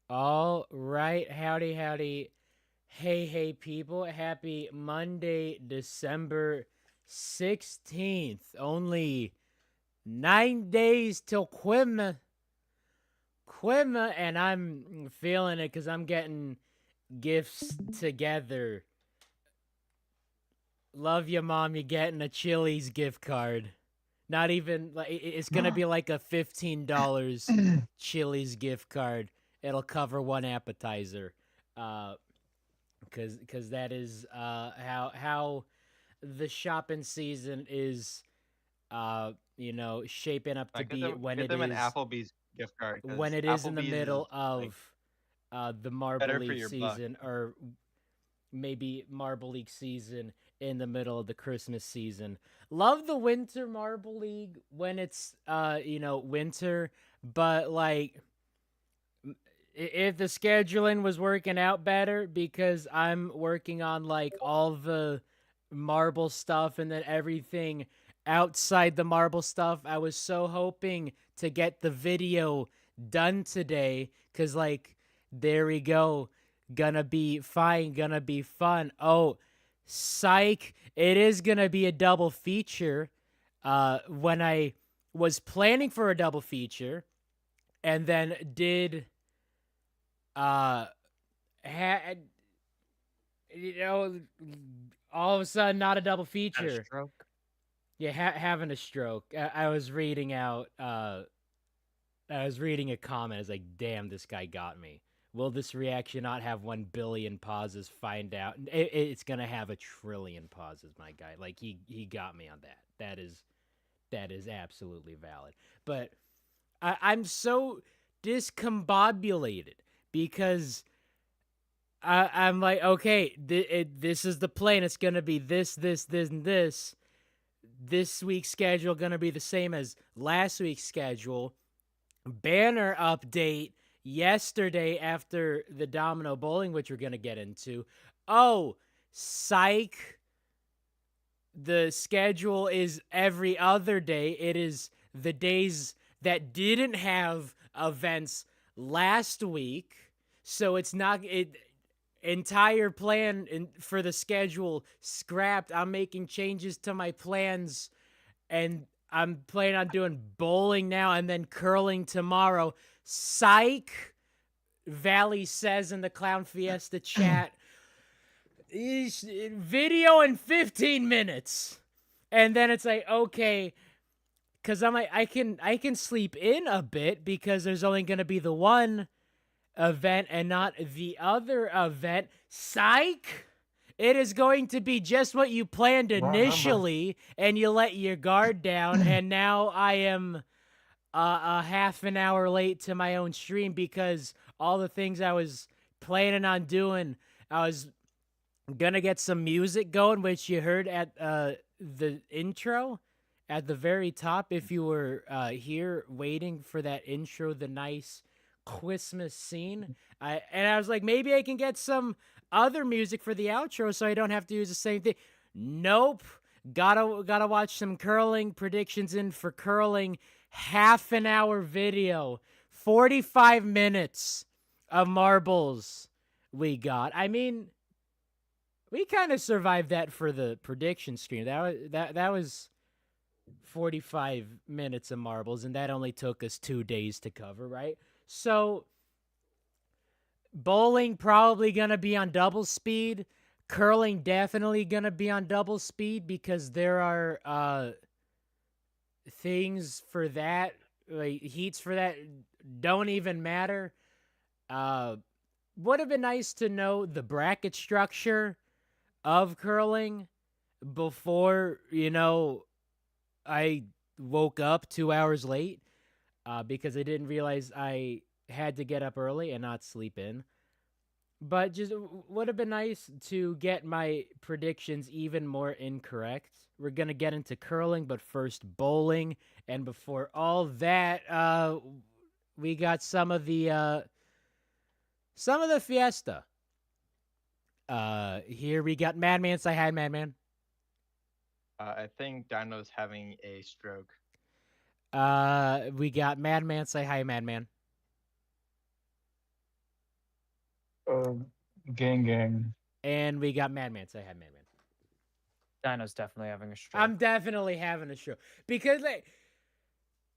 All right, howdy, howdy. Hey, people. Happy Monday, December 16th. Only 9 days till Quimma, and I'm feeling it because I'm getting gifts together. Love you, Mom. You're getting a Chili's gift card. Not even, like, it's going to be like a $15 Chili's gift card. It'll cover one appetizer. Uh, because that is how the shopping season is shaping up to Get be them get them an Applebee's gift card when because it is in the Applebee's is middle of the Marble better for League your buck. season, or maybe Marble League season in the middle of the Christmas season. Love the winter Marble League when it's winter, but like if the scheduling was working out better, because I'm working on like all the marble stuff and then everything outside the marble stuff. I was so hoping to get the video done today, cuz like there we go. Gonna be fine, gonna be fun. Oh, psych. It is gonna be a double feature. When I was planning for a double feature and then did uh had you know all of a sudden not a double Had a feature. stroke. Yeah, having a stroke. I was reading out I was reading a comment. I was like, damn, this guy got me. Will this reaction not have 1 billion pauses? Find out. It's gonna have a trillion pauses, my guy. Like he got me on that. That is absolutely valid. But I'm so discombobulated because I'm like, okay, this is the plan. It's gonna be this, and this. This week's schedule gonna be the same as last week's schedule. Banner update yesterday after the Domino Bowling, which we're gonna get into. Oh, psych! The schedule is every other day. It is the days that didn't have events last week, so it's not it entire plan for the schedule scrapped. I'm making changes to my plans, and I'm planning on doing bowling now and then curling tomorrow. Psych. Valley says in the Clown Fiesta chat, video in 15 minutes. And then it's like, okay, because I'm like, I can sleep in a bit because there's only going to be the one event and not the other event. Psych! It is going to be just what you planned initially, and you let your guard down, and now I am a half an hour late to my own stream because all the things I was planning on doing, I was gonna get some music going, which you heard at the intro at the very top. If you were here waiting for that intro, the nice Christmas scene, I was like, maybe I can get some other music for the outro, so I don't have to use the same thing. Nope. Gotta watch some curling predictions in for curling. Half an hour video, 45 minutes of marbles we got. I mean, we kind of survived that for the prediction screen. That was 45 minutes of marbles, and that only took us 2 days to cover, right? So bowling probably gonna be on double speed. Curling definitely gonna be on double speed because there are things for that, like heats for that don't even matter. Uh would have been nice to know the bracket structure of curling before, I woke up 2 hours late, because I didn't realize I had to get up early and not sleep in. But just would have been nice to get my predictions even more incorrect. We're going to get into curling, but first bowling. And before all that, we got some of the fiesta. Here we got Madman. Say hi, Madman. I think Dino's having a stroke. We got Madman. Say hi, Madman. Gang. And we got Madman. Say hi, Madman. Dino's definitely having a stroke. I'm definitely having a stroke because like,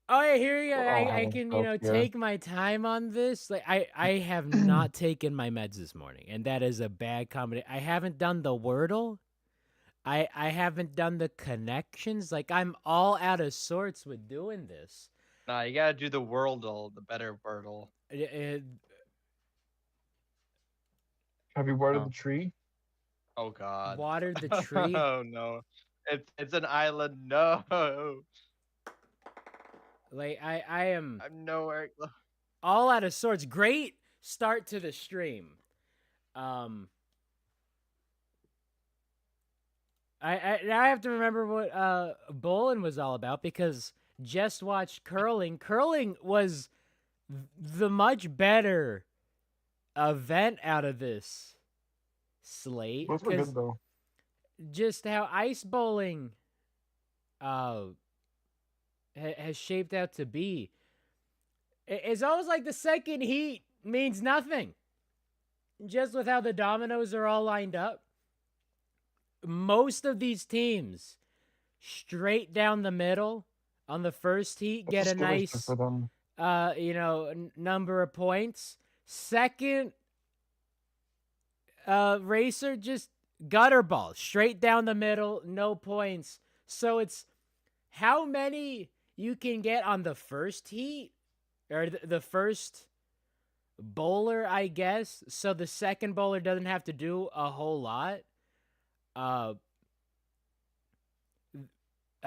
oh yeah, here you go. We're all I having can strokes here. take my time on this. Like I have not taken my meds this morning, and that is a bad combination. I haven't done the Wordle. I haven't done the connections. Like I'm all out of sorts with doing this. Nah, you gotta do the Wordle, the better Wordle. Have you watered Oh. the tree? Oh God. Watered the tree. Oh no, it's an island. No, Like I am I'm nowhere. all out of sorts. Great start to the stream. I have to remember what bowling was all about because just watched curling. Curling was the much better event out of this slate Both were good though. just how ice bowling has shaped out to be. It's almost like the second heat means nothing. Just with how the dominoes are all lined up. Most of these teams straight down the middle on the first heat get a nice for them. number of points. Second racer just gutter ball straight down the middle, no points. So it's how many you can get on the first heat or the first bowler, I guess. So the second bowler doesn't have to do a whole lot. I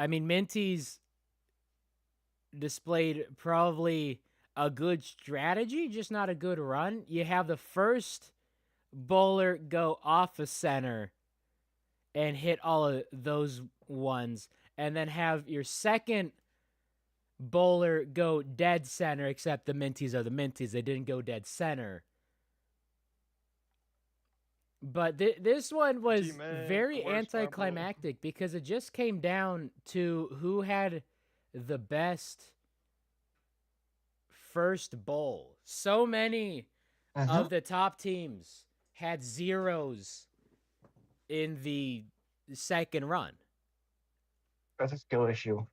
mean, Minty's displayed probably a good strategy, just not a good run. You have the first bowler go off a center and hit all of those ones, and then have your second bowler go dead center, except the Minties are the Minties. They didn't go dead center. But this one was very anticlimactic because it just came down to who had the best first bowl. So many of the top teams had zeros in the second run. That's a skill issue.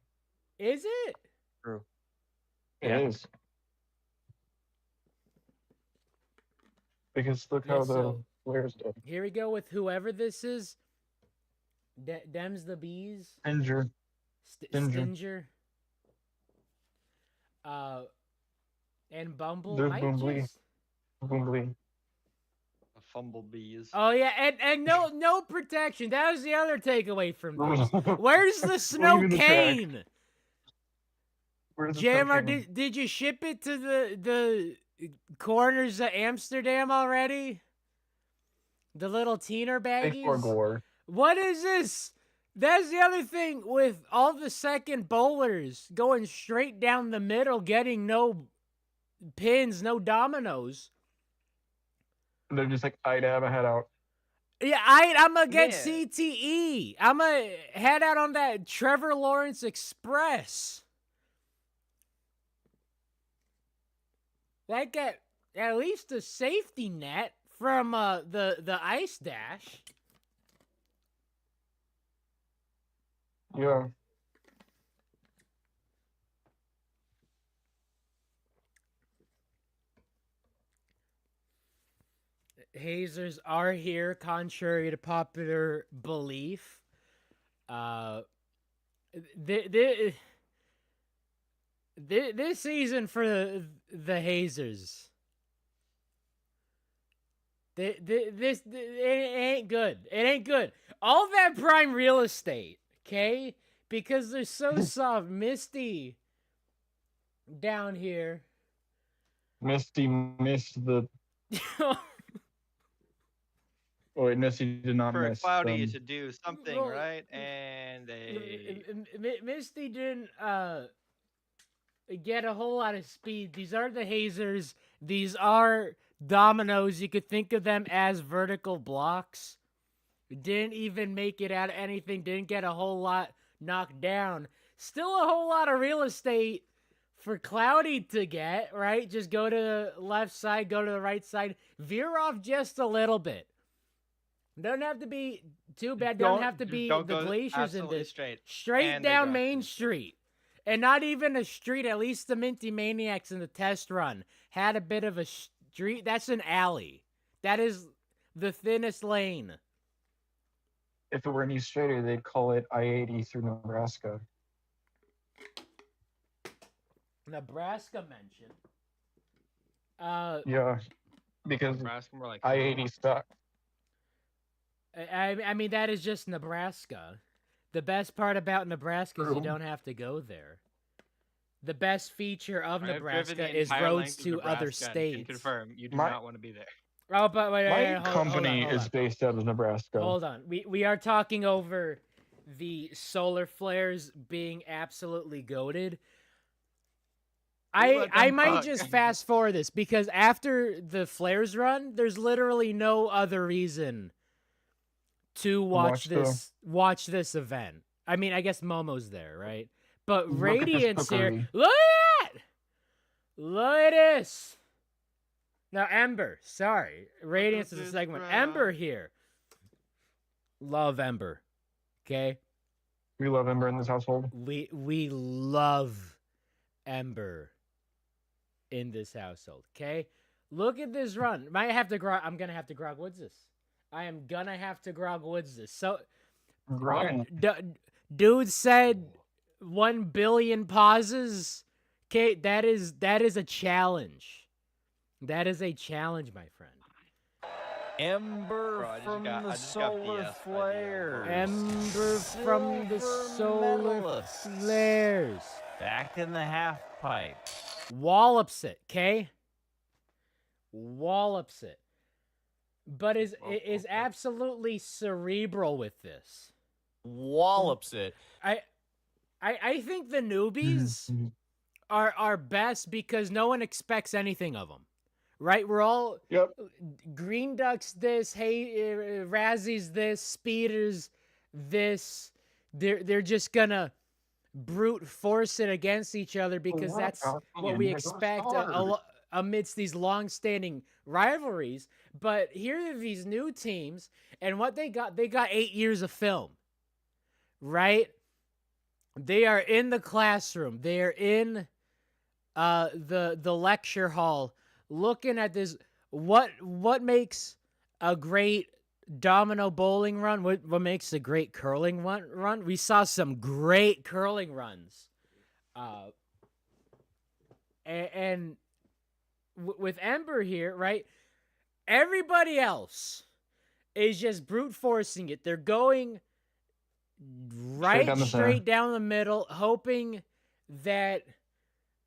Is it? True. It is. Because look how the players did. Here we go with whoever this is. Dems the Bees. Stinger. Stinger. And Bumble. There's Bumbly. Fumblebees. Oh yeah, and no protection. That was the other takeaway from this. Where's the snow cane? JMR, did you ship it to the corners of Amsterdam already? The little teener baggies? What is this? That's the other thing with all the second bowlers going straight down the middle, getting no pins, no dominoes. They're just like, I'd have a head out. Yeah, I'm going to get CTE. I'm going to head out on that Trevor Lawrence Express. That got at least a safety net from the ice dash. Yeah. Hazers are here, contrary to popular belief. This season for the Hazers, this it ain't good. It ain't good. All that prime real estate, okay? Because they're so soft. Misty down here. Misty missed the. Oh wait, Misty did not For miss. For Cloudy to do something, right? And they... Misty didn't get a whole lot of speed. These are the Hazers. These are dominoes. You could think of them as vertical blocks. Didn't even make it out of anything. Didn't get a whole lot knocked down. Still a whole lot of real estate for Cloudy to get, right? Just go to the left side, go to the right side, veer off just a little bit. Don't have to be too bad. Don't have to be don't the go glaciers in absolutely this. straight. Straight And they down got Main you. Street. And not even a street. At least the Minty Maniacs in the test run had a bit of a street. That's an alley. That is the thinnest lane. If it were any straighter, they'd call it I-80 through Nebraska. Nebraska mentioned. Yeah, because Nebraska more like I-80 sucks. I mean, that is just Nebraska. The best part about Nebraska is you True. don't have to go there. The best feature of I have driven Nebraska the is entire roads length of to other Nebraska and can states. confirm you do My- not want to be there. Oh, but wait, My hold company on. is based out of Nebraska. Hold on. We are talking over the solar flares being absolutely goated. let I them might fuck. just fast forward this because after the flares run, there's literally no other reason to watch this event. I mean, I guess Momo's there, right? But Look at this Radiance here. cookery. Look at that! Look at this. Now, Ember, sorry. Radiance is a this, segment. bruh. Ember here. Love Ember. Okay? We love Ember in this household. We love Ember in this household. Okay? Look at this run. I'm gonna have to Grog Woods this. I am gonna have to Grog Woods this. So Grind. dude said 1 billion pauses. Okay, that is a challenge. That is a challenge, my friend. Ember Bro, I just from got- the I just got solar BS by the, flares. Ember from the Silver solar medalists. flares. Back in the half pipe. Wallops it, okay? Wallops it. But is absolutely cerebral with this. Wallops it. I think the newbies are best because no one expects anything of them. Right? We're all Yep. Green Ducks this, Razzies this, Speeders this. They're just gonna brute force it against each other because that's what we expect amidst these long-standing rivalries. But here are these new teams, and what they got 8 years of film, right? They are in the classroom. They are in the lecture hall, looking at this. What makes a great domino bowling run? What makes a great curling run? We saw some great curling runs, and with Ember here, right? Everybody else is just brute forcing it. They're going straight down the middle, hoping that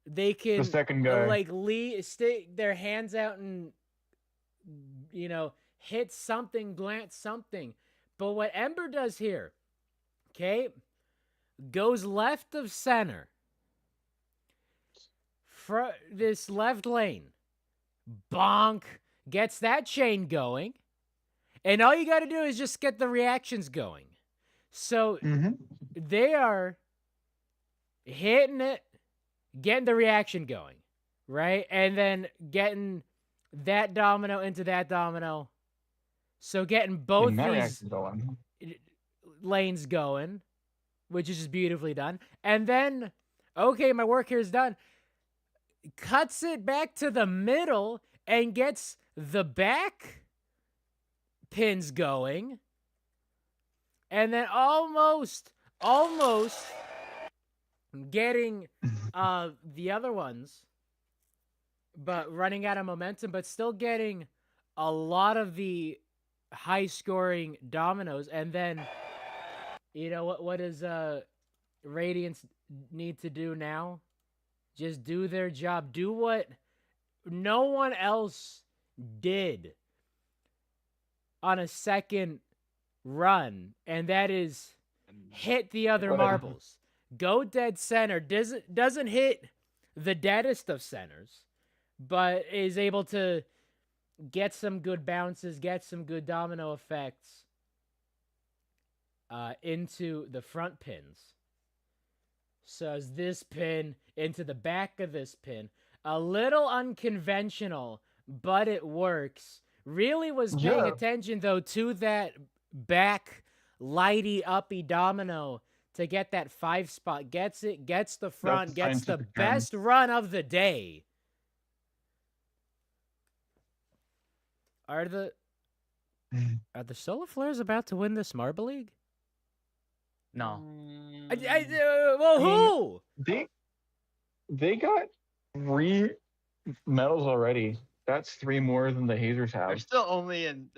they can The second guy. stick their hands out and hit something, glance something. But what Ember does here, okay, goes left of center for this left lane, bonk, gets that chain going, and all you got to do is just get the reactions going. So they are hitting it, getting the reaction going, right? And then getting that domino into that domino. So getting both these lanes going, which is just beautifully done. And then, okay, my work here is done. Cuts it back to the middle and gets the back pins going. And then almost getting the other ones, but running out of momentum, but still getting a lot of the high-scoring dominoes. And then, what does Radiance need to do now? Just do their job. Do what no one else did on a second run, and that is hit the other marbles. Go dead center. Doesn't hit the deadest of centers, but is able to get some good bounces, get some good domino effects into the front pins. So as this pin into the back of this pin. A little unconventional, but it works. Really was paying Yeah. attention, though, to that back lighty uppy domino to get that 5 spot. Gets it, gets the front, That's gets the scientific term. best run of the day. Are the Solar Flares about to win this Marble League? No. Well, I mean, who? They got 3 medals already. That's 3 more than the Hazers They're have. still only in.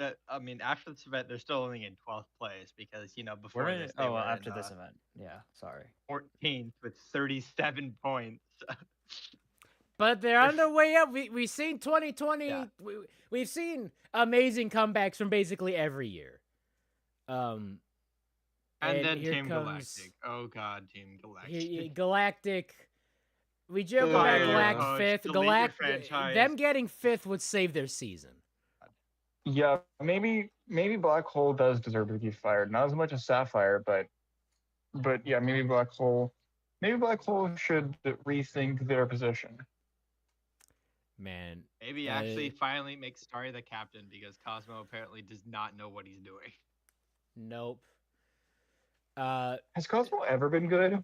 After this event, they're still only in 12th place because before Where this did, they were after in, this event. Yeah, sorry. 14th with 37 points. But they're on their way up. We've seen 2020. Yeah. We've seen amazing comebacks from basically every year. And then here Team comes Galactic. Oh God, Team Galactic. Galactic. We joke about Fire Galactic coach, 5th. delete your Galactic. franchise. Them getting 5th would save their season. Yeah, maybe Black Hole does deserve to be fired. Not as much as Sapphire, but yeah, maybe Black Hole should rethink their position. Man. Maybe actually finally make Starry the captain because Cosmo apparently does not know what he's doing. Nope. Has Cosmo ever been good?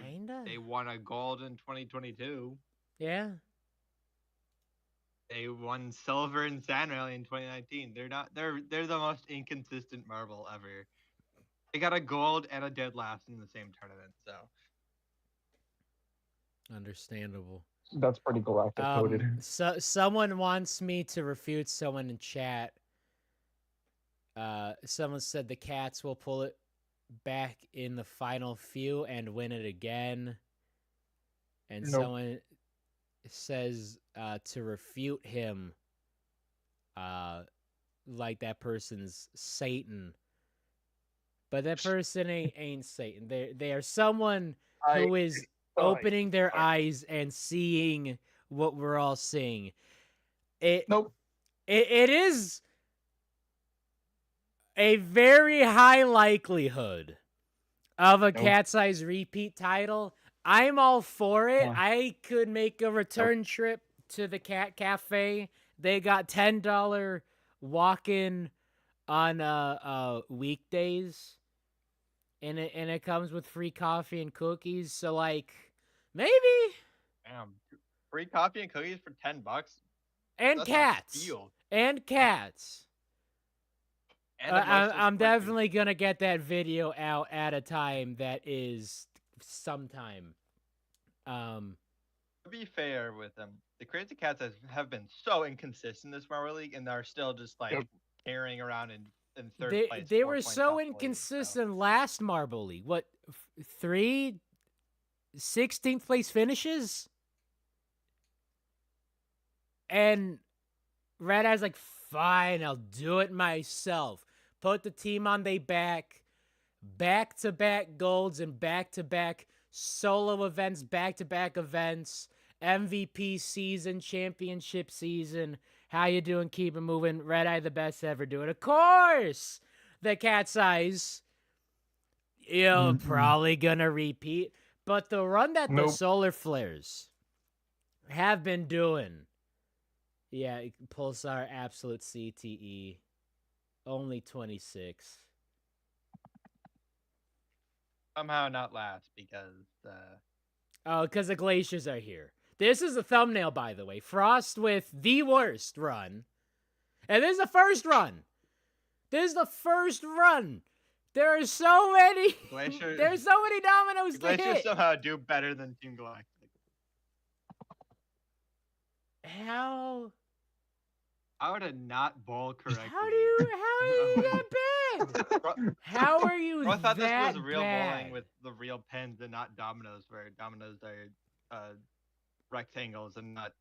Kinda. They won a gold in 2022. Yeah. They won silver in Sand Rally in 2019. They're the most inconsistent marble ever. They got a gold and a dead last in the same tournament, so Understandable. That's pretty Galactic coded. So someone wants me to refute someone in chat. Someone said the Cats will pull it back in the final few and win it again. And Nope. someone says to refute him, like that person's Satan. But that person ain't Satan. They are someone who is opening their eyes and seeing what we're all seeing. Nope. It is a very high likelihood of a Cat's Eyes repeat title. I'm all for it. Yeah. I could make a return trip to the Cat Cafe. They got $10 walk-in on weekdays. And it comes with free coffee and cookies. So like maybe. damn, free coffee and cookies for $10. And That's a cats. steal. And cats. And a most I'm exclusive. definitely gonna get that video out at a time that is sometime. To be fair with them, the Crazy Cats have been so inconsistent this Marvel League, and they're still just like carrying around in third place. They 4 were points so off the lead, inconsistent last Marble League. What, 3 16th place finishes? And Red Eye's like, fine, I'll do it myself. Put the team on their back-to-back golds and back-to-back solo events, back-to-back events, MVP season, championship season. How you doing? Keep it moving. Red Eye, the best ever do it. Of course, the Cat's Eyes, probably gonna repeat. But the run that the Solar Flares have been doing, yeah, Pulsar Absolute CTE, only 26. somehow not last because because the Glaciers are here. This is the thumbnail, by the way. Frost with the worst run. And this is the first run. This is the first run. There are so many. There's so many dominoes to Glaciers hit. somehow do better than Team Galactic. How to not bowl correctly? How are you that bad? How are you I thought that this was real bad? bowling with the real pins and not dominoes, where dominoes are rectangles and not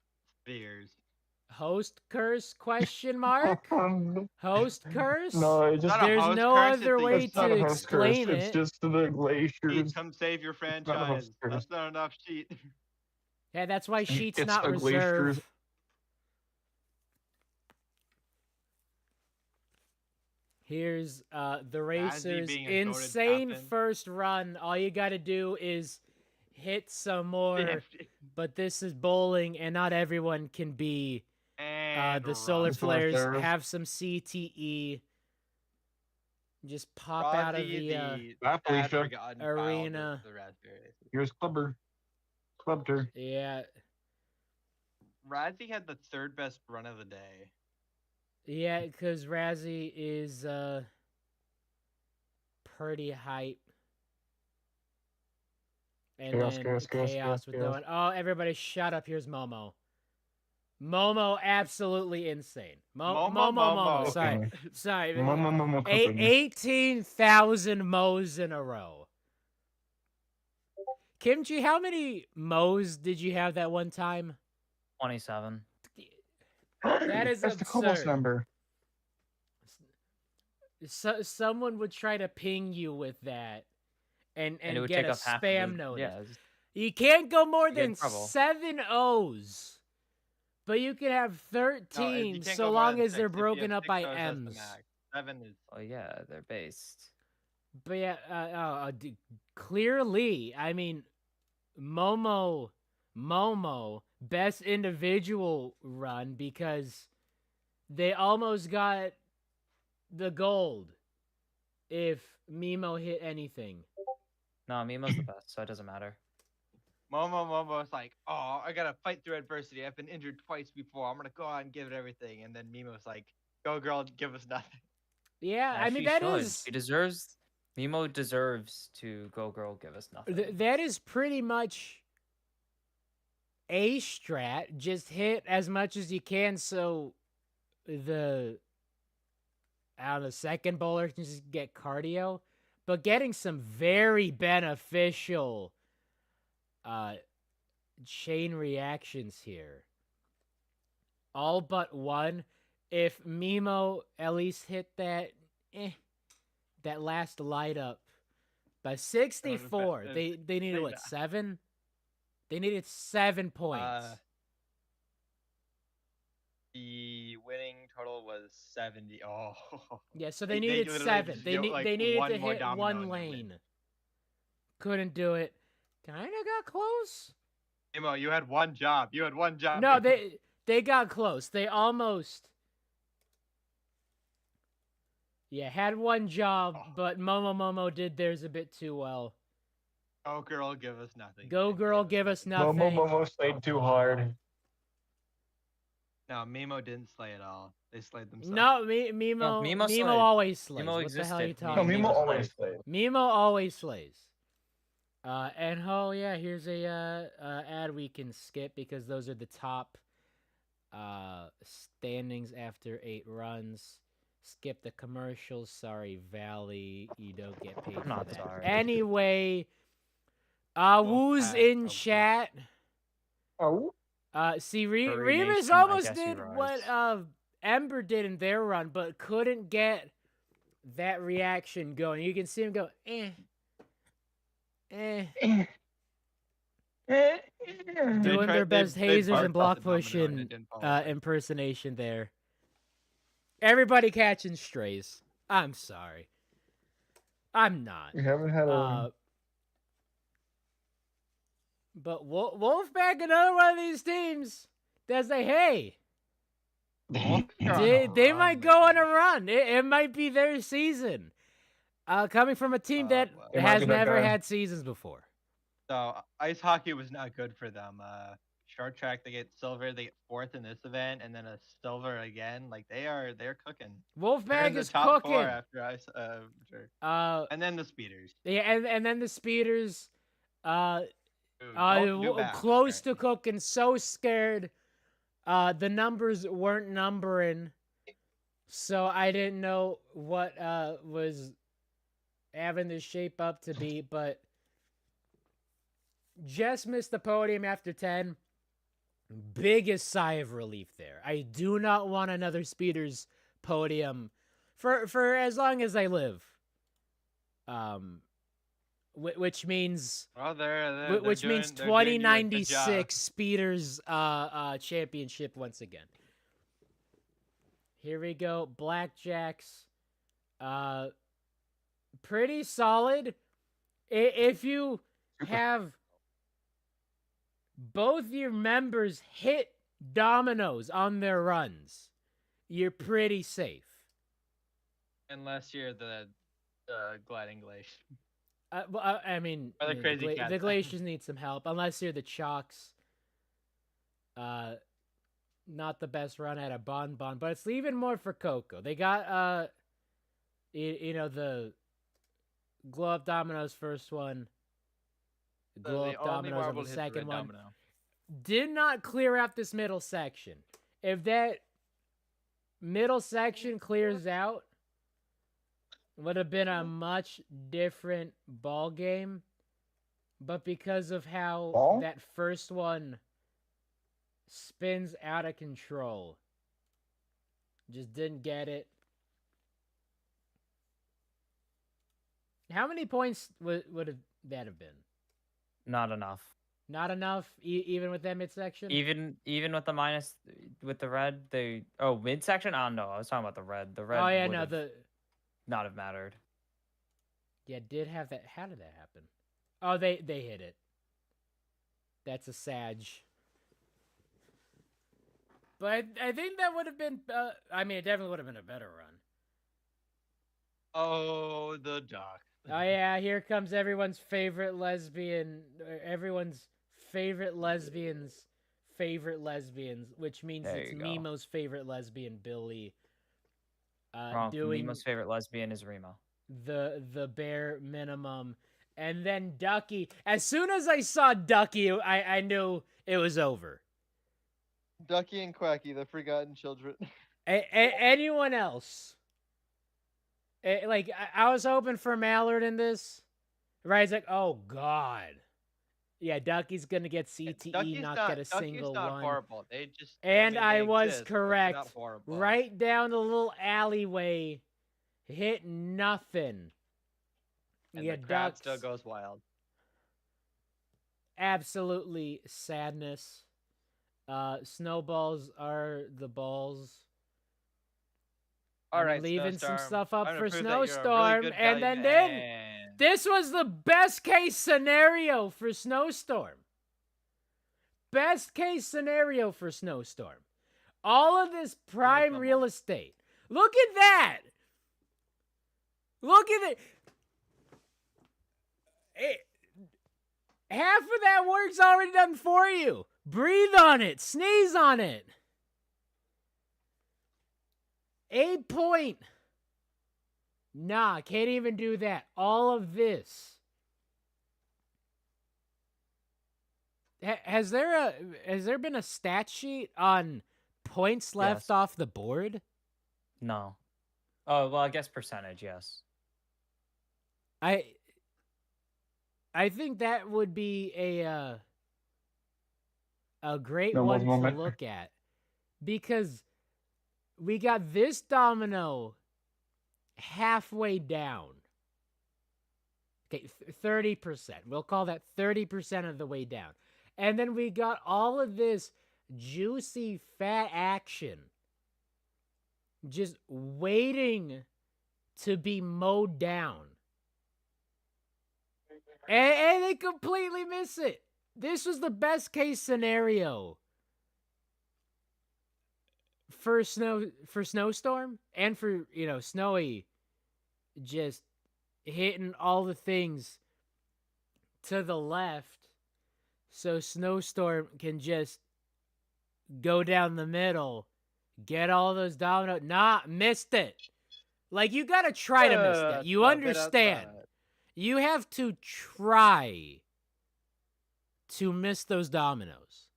spheres. Host curse? Question mark. Host curse? No, it just There's host no curse, other it's way it's not to a host curse. explain It's it. just the Glaciers. Come save your not a franchise. host curse. That's not enough sheet. Yeah, that's why sheet's It's not the reserved. Glaciers. Here's the racers' being a goated insane captain. first run. All you got to do is hit some more, but this is bowling, and not everyone can be And the solar run. Solar flares. flares. Have some CTE. Just pop out of Rozzy, the Bad bad Felicia. forgotten arena. child of the Raspberries. Here's Clubbed her. Yeah, Rozzy had the third best run of the day. yeah, because Razzie is pretty hype. And then chaos with no one. Oh, everybody shut up. Here's Momo. Momo, absolutely insane. Momo. Sorry. Okay. Sorry. Momo cooking. 18,000 Mo's in a row. Kimchi, how many Mo's did you have that one time? 27. That is That's the Cobos absurd. number. Someone would try to ping you with that and it would get take a up half of spam the, notice. Yeah, You can't go more get in than trouble. 7 O's. But you can have 13 you can't so go more long than as they're 6. If you broken have up 6 by O's, that's the M's. max. 7 is. well, yeah, they're based. But yeah, clearly, I mean, Momo, best individual run because they almost got the gold if Mimo hit anything. No, Mimo's the best, so it doesn't matter. Momo's like, oh, I gotta fight through adversity. I've been injured twice before. I'm gonna go out and give it everything. And then Mimo's like, go girl, give us nothing. Yeah, As I mean she that should. is She deserves. Mimo deserves to go girl, give us nothing. that is pretty much a strat. Just hit as much as you can so the second bowler can just get cardio, but getting some very beneficial chain reactions here. All but one. If Mimo at least hit that that last light up by 64, they needed what, 7? They needed 7 points. The winning total was 70. Oh. Yeah, so they needed literally 7. just They go, like, needed one to more hit domino one and they win. lane. Couldn't do it. Kinda got close. Mimo, you had one job. You had one job. No, Mimo. they got close. They almost had one job, but Momo did theirs a bit too well. Go girl, give us nothing. Go girl, give us nothing. Momo slayed too hard. No, Mimo didn't slay at all. They slayed themselves. No, Mimo Mimo slayed. always slays. Mimo What the hell are you existed. No, talking Mimo about? always slayed. Mimo always slays. And yeah, here's a ad we can skip because those are the top standings after 8 runs. Skip the commercials. Sorry, Valley, you don't get paid for not that. sorry. Anyway, who's in chat? Oh. See, Furry Remus Nation, I almost guess you did rise. what Ember did in their run, but couldn't get that reaction going. You can see him go, doing their best hazers and block pushing impersonation there. Everybody catching strays. I'm sorry. I'm not. We haven't had a. But Wolfpack, another one of these teams that's like, hey, they might go on a run. It might be their season. Coming from a team that It might has be that never guy. had seasons before. So ice hockey was not good for them. Short track, they get silver. They get 4th in this event, and then a silver again. Like they're cooking. They're in Wolfpack the is top cooking. 4 after ice. Sure. And then the speeders. Yeah, and then the speeders. Dude, don't do bad, Close to apparently. cooking. So scared. The numbers weren't numbering, so I didn't know what was having this shape up to be, but just missed the podium after 10. Biggest sigh of relief there. I do not want another speeders podium for as long as I live. Which means which means 2096 speeders championship once again. Here we go, Blackjacks. Pretty solid. If you have both your members hit dominoes on their runs, you're pretty safe. Unless you're the gliding glacier. I mean, Or the crazy cat. the glaciers need some help. Unless you're the chalks. Not the best run at a bon, but it's even more for Coco. They got the glow up dominoes first one, glow up dominoes on the second one. Domino. Did not clear out this middle section. If that middle section clears out, would have been a much different ball game. But because of how that first one spins out of control, just didn't get it. How many points would that have been? Not enough. Not enough, even with that midsection? Even with the minus, with the red, midsection? I don't know. I was talking about the red. The red. Oh, yeah, would no, not have mattered. Yeah, did have that. How did that happen? Oh, they hit it. That's a Sag. But I think that would have been, it definitely would have been a better run. Oh, the duck. Oh, yeah, here comes everyone's favorite lesbians, favorite lesbians, which means There it's you go. Mimo's favorite lesbian, Billy. Wrong. Doing Mimo's favorite lesbian is Remo. the bare minimum. And then Ducky. As soon as I saw Ducky, I knew it was over. Ducky and Quacky, the forgotten children. Anyone else? I was hoping for Mallard in this. Right? It's like, oh, God. Yeah, Ducky's going to get CTE, Ducky's not get a Ducky's single not one. horrible. They just. And I they was exist, but they're correct. not horrible. Right down the little alleyway. Hit nothing. And yeah, the crowd Ducks. still goes wild. Absolutely sadness. Snowballs are the balls. All right, leaving Snowstorm. some stuff up I'm for gonna prove that you're a really Snowstorm, good and value then man. this was the best case scenario for Snowstorm. Best case scenario for Snowstorm. All of this prime real estate. Look at that. Look at it. Half of that work's already done for you. Breathe on it. Sneeze on it. 8 point. Nah, can't even do that. All of this. Has there been a stat sheet on points left off the board? No. Oh, well, I guess percentage, yes. I think that would be a great Snowball's one moment. to look at, because we got this domino halfway down. Okay, 30%. We'll call that 30% of the way down. And then we got all of this juicy fat action just waiting to be mowed down. And they completely miss it. This was the best case scenario for Snowstorm and for, Snowy just hitting all the things to the left so Snowstorm can just go down the middle, get all those dominoes. Nah, missed it. Like, you got to try to miss that. You understand. You have to try to miss those dominoes.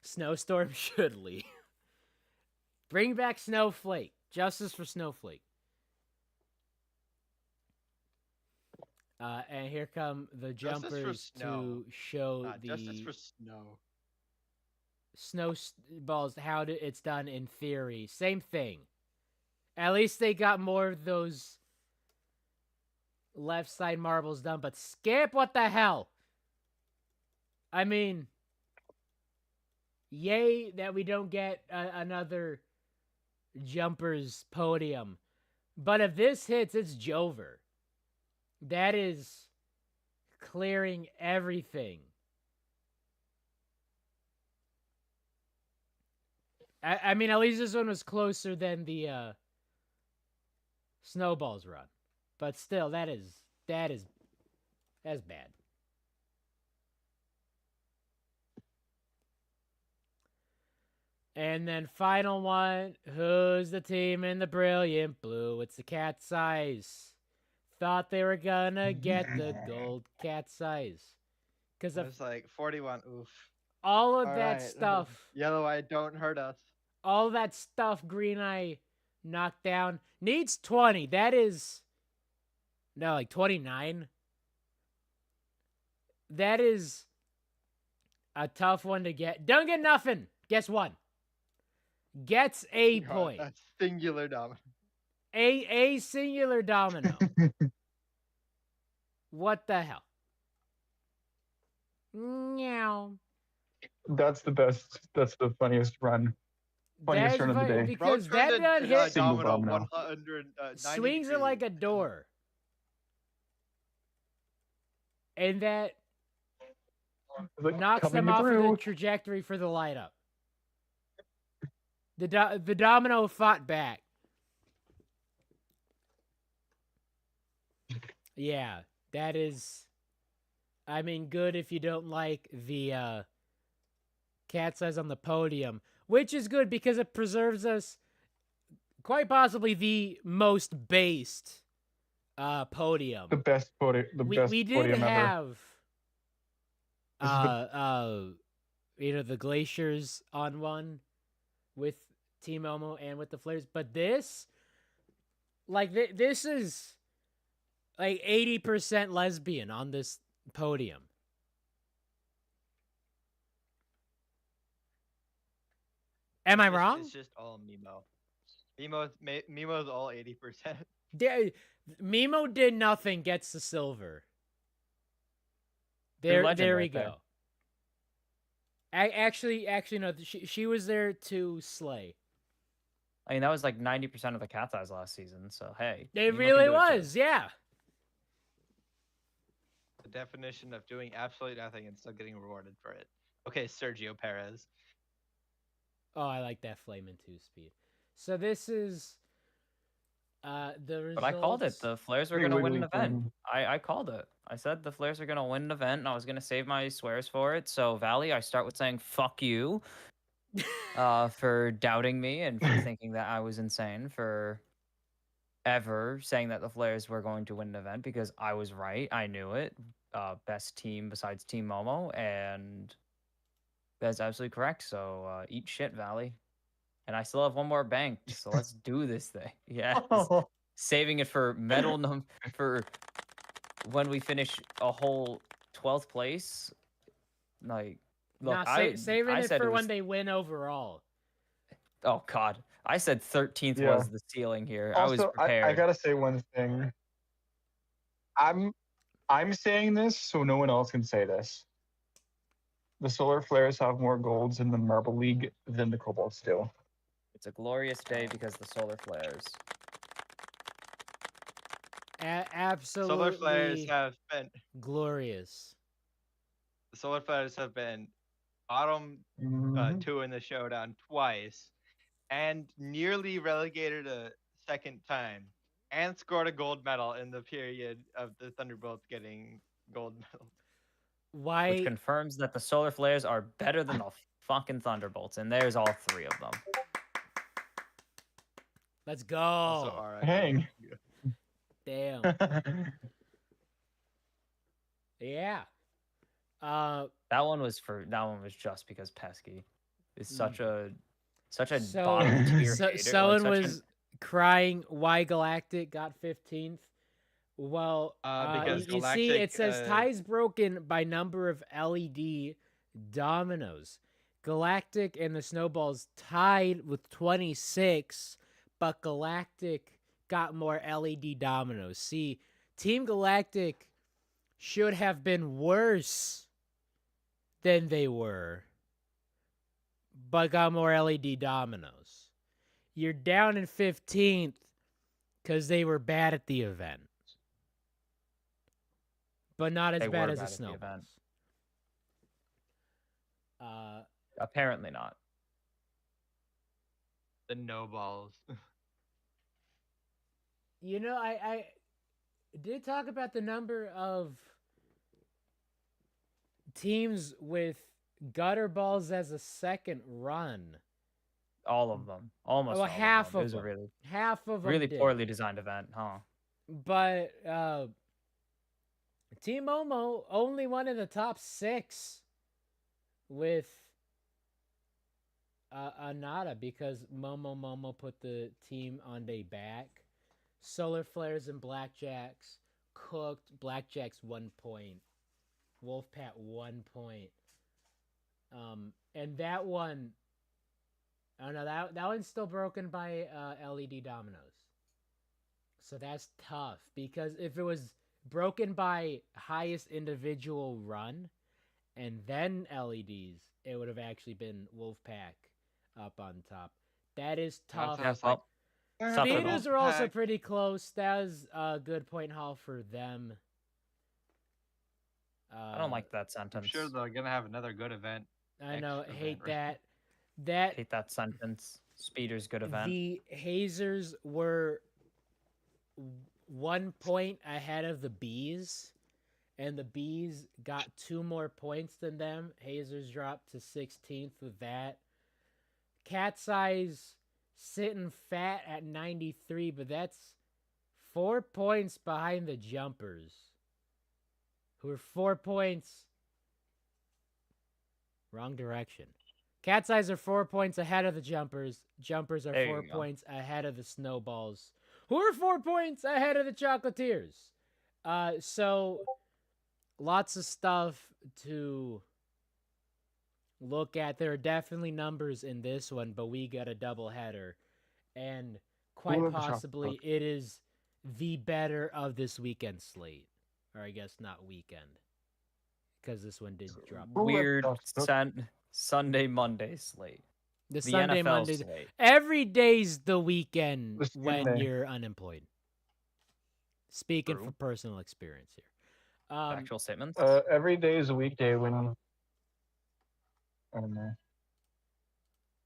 Snowstorm should leave. Bring back Snowflake. Justice for Snowflake. And here come the jumpers to show Justice for the snow. snowballs, how it's done in theory. Same thing. At least they got more of those left side marbles done, but Skip, what the hell? I mean, yay that we don't get another jumpers podium, But if this hits, it's Jover. That is clearing everything. I mean, at least this one was closer than the Snowballs run. But still, that's bad. And then final one, who's the team in the brilliant blue? It's the Cat's Eyes. Thought they were gonna get the gold Cat's Eyes. Because I of was like 41. Oof. all of All that right. stuff, Yellow Eye, don't hurt us. all that stuff Green Eye knocked down needs 20. That is, no, like 29. That is a tough one to get. Don't get nothing. Guess one. Gets a God, point. a singular domino. A singular domino. What the hell? Meow. That's the best. That's the funniest run. Funniest That's turn of the funny day. because Bro that turned doesn't a hit. Single domino domino. 190 Swings it degrees. like a door. And that Like, knocks them coming off of the through. trajectory for the light up. The domino fought back. Yeah, that is. I mean, good if you don't like the Cat's Eyes on the Podium, which is good because it preserves us quite possibly the most based podium. The best podium. The best We did podium ever. have This is the- the glaciers on one with Team Momo and with the flares, but this this is like 80% lesbian on this podium. Am I wrong? It's just all Mimo. Mimo's all 80%. Mimo did nothing, gets the silver. True legend There we right there. go. Actually, no. She was there to slay. I mean, that was like 90% of the Cat's Eyes last season. So hey, It Mimo really can do it too. was, yeah. The definition of doing absolutely nothing and still getting rewarded for it. Okay, Sergio Perez. Oh, I like that flame and 2-speed. So this is the results. But I called it. The Flares were Big going to win an wiggly event. flame. I called it. I said the Flares are going to win an event, and I was going to save my swears for it. So, Valley, I start with saying fuck you for doubting me and for thinking that I was insane for ever saying that the Flares were going to win an event because I was right. I knew it. Best team besides Team Momo, and that's absolutely correct. So, eat shit, Valley. And I still have one more banked, so let's do this thing. Yeah. Saving it for for when we finish a whole 12th place. Like, look, saving I it said for it when was, they win overall. oh God, I said 13th Yeah. was the ceiling here. I was Also, prepared. I gotta say one thing. I'm saying this so no one else can say this. The Solar Flares have more golds in the Marble League than the Cobalts do. It's a glorious day because the solar flares. Absolutely Solar Flares have been glorious. the Solar Flares have been bottom Mhm. 2 in the showdown twice, and nearly relegated a second time, and scored a gold medal in the period of the Thunderbolts getting gold medals. Why? Which confirms that the solar flares are better than the fucking Thunderbolts, and there's all 3 of them. Let's go. Also, RIP. Hang. Damn. Yeah. That one was just because Pesky is such a So- bottom tier So, hater. someone like, was crying why Galactic got 15th. Well, because you see, Galactic, it says ties broken by number of LED dominoes. Galactic and the Snowballs tied with 26, but Galactic got more LED dominoes. See, Team Galactic should have been worse than they were, but got more LED dominoes. You're down in 15th, because they were bad at the event, but not as They bad were as the bad at the event. snowballs. Apparently not. The no balls. You know, I did talk about the number of teams with gutter balls as a second run. All of them. Almost Oh, all half of them. It of was a them. really, Half of them really did. poorly designed event, huh? But Team Momo only one in the top 6 with Anada because Momo put the team on their back. Solar Flares and Blackjacks cooked. Blackjacks 1 point. Wolfpat 1 point. And that one, oh no, that one's still broken by LED dominoes. So that's tough because if it was broken by highest individual run and then LEDs, it would have actually been Wolfpack up on top. That is tough. That's like, Tough for Speeders them. are also pretty close. That was a good point haul for them. I don't like that I'm sentence. sure they're gonna have another good event. I know, next hate event, right? that. Hate that sentence. Speeder's good event. The Hazers were 1 point ahead of the Bees, and the Bees got 2 more points than them. Hazers dropped to 16th with that. Cat's Eyes sitting fat at 93, but that's 4 points behind the Jumpers, who are 4 points. Wrong direction. Cat's Eyes are 4 points ahead of the Jumpers. Jumpers are There 4 you go. points ahead of the Snowballs, who are 4 points ahead of the Chocolatiers. So lots of stuff to look at. There are definitely numbers in this one, but we got a double header, and quite Ooh, the possibly chocolate. it is the better of this weekend slate, or I guess not weekend, because this one did drop. Ooh, Weird that's- Sunday, Monday slate. The The Sunday, NFL Monday, slate. every day's the weekend The when Sunday. you're unemployed. Speaking True. from personal experience here. Factual statements. Every day is a weekday when I don't know.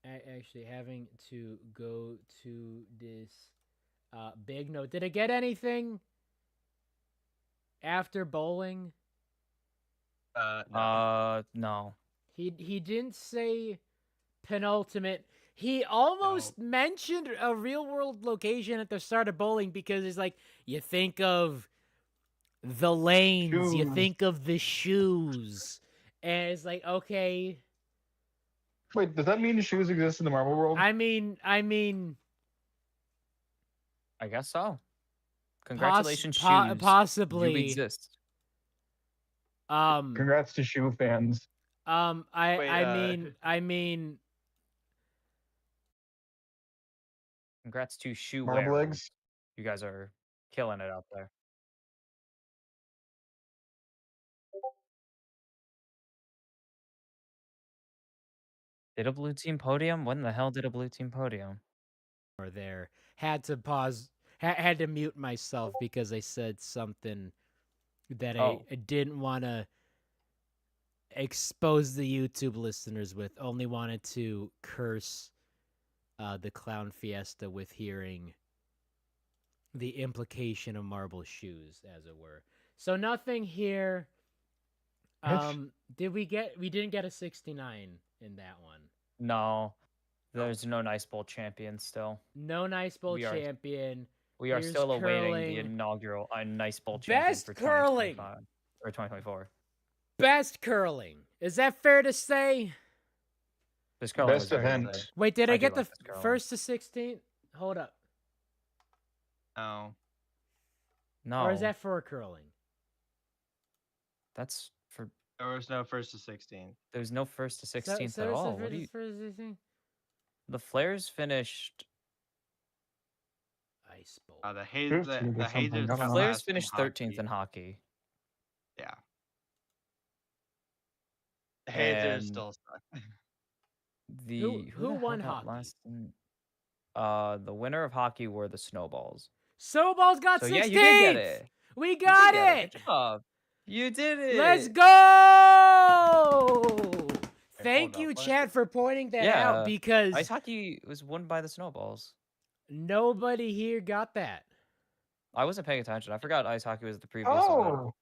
Actually, having to go to this big note. Did I get anything after bowling? No. He didn't say penultimate. He almost mentioned a real world location at the start of bowling because it's like you think of the lanes, you Shoes. think of the shoes, and it's like okay. Wait, does that mean shoes exist in the marble world? I mean, I guess so. Congratulations, shoes. possibly. You exist. Congrats to shoe fans. I mean, Congrats to shoe Marble wearers. eggs. You guys are killing it out there. Did a blue team podium? When the hell did a blue team podium? or there had to pause, had to mute myself because I said something that Oh. I didn't want to expose the YouTube listeners with. Only wanted to curse the clown fiesta with hearing the implication of marble shoes, as it were. So nothing here. We didn't get a 69 in that one. No. There's no Nice Bowl champion still. No Nice Bowl We are- champion. We are Here's still awaiting curling. the inaugural Nice Bowl champion Best for curling. 2025 or 2024. Best curling. Is that fair to say? This curling was Best very event. good. Wait, did I I do get like the this curling. first to 16th? Hold up. No. No. Or is that for curling? That's for There was no first to 16. there's no first to 16th So at it's the all. What do you first to 16th? The Flares finished Ice Bowl. The Fifteen or Hazers. something, I don't know. Flares finished 13th in hockey. Yeah. The Hazers And still suck. Who who the hell won got hockey? last in- the winner of hockey were the Snowballs. Snowball's got So 16th. yeah, you did get it. We You did got get it. Good job. You did it. Let's go. Thank hold you, up, what? chat, for pointing that Yeah. out because Ice hockey was won by the Snowballs. nobody here got that. I wasn't paying attention. I forgot ice hockey was the previous event. Oh,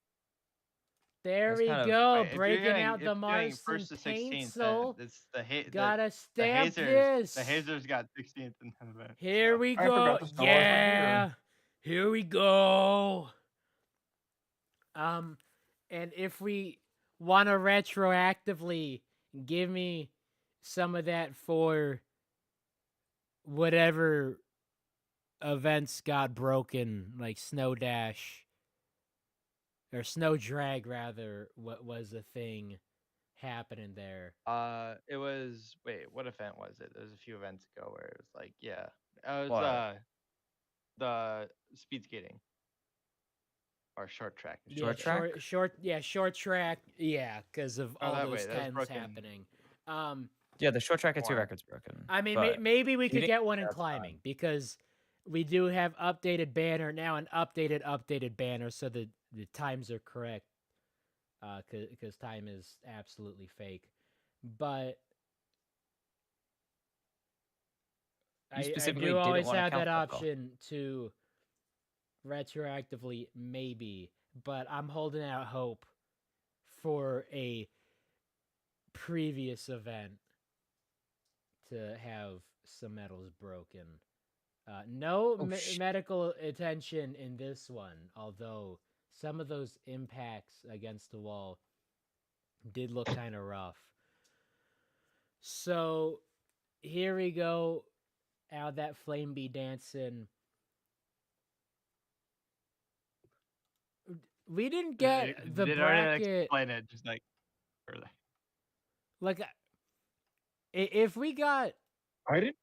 There That's we kind of- go. Wait, if you're Breaking doing- out if the you're doing Marston first to 16th, pencil. it's the Gotta stamp hazers, this. The hazers got 16th in the event. Here so. we I go. forgot the Snowballs were here. Yeah. Here we go. And if we want to retroactively give me some of that for whatever events got broken, like Snow Dash or Snow Drag, rather, what was a thing happening there? It was what event was it? There was a few events ago where it was like, yeah, it was What? the speed skating or short track. Short track? Short track, yeah, because of Oh, all that those way, that was tens broken. happening. Yeah, the short track had 2 Wow. records broken. I mean, but maybe we could didn't get one in get outside. climbing because we do have updated banner now, an updated banner, so the times are correct. Because time is absolutely fake, but You I specifically do didn't always wanna have count that that, though. option to retroactively maybe, but I'm holding out hope for a previous event to have some medals broken. No medical attention in this one, although some of those impacts against the wall did look kind of rough. So here we go. How that flame be dancing. We didn't get the Did already bracket. explain it, just like further. Like, if we got I didn't.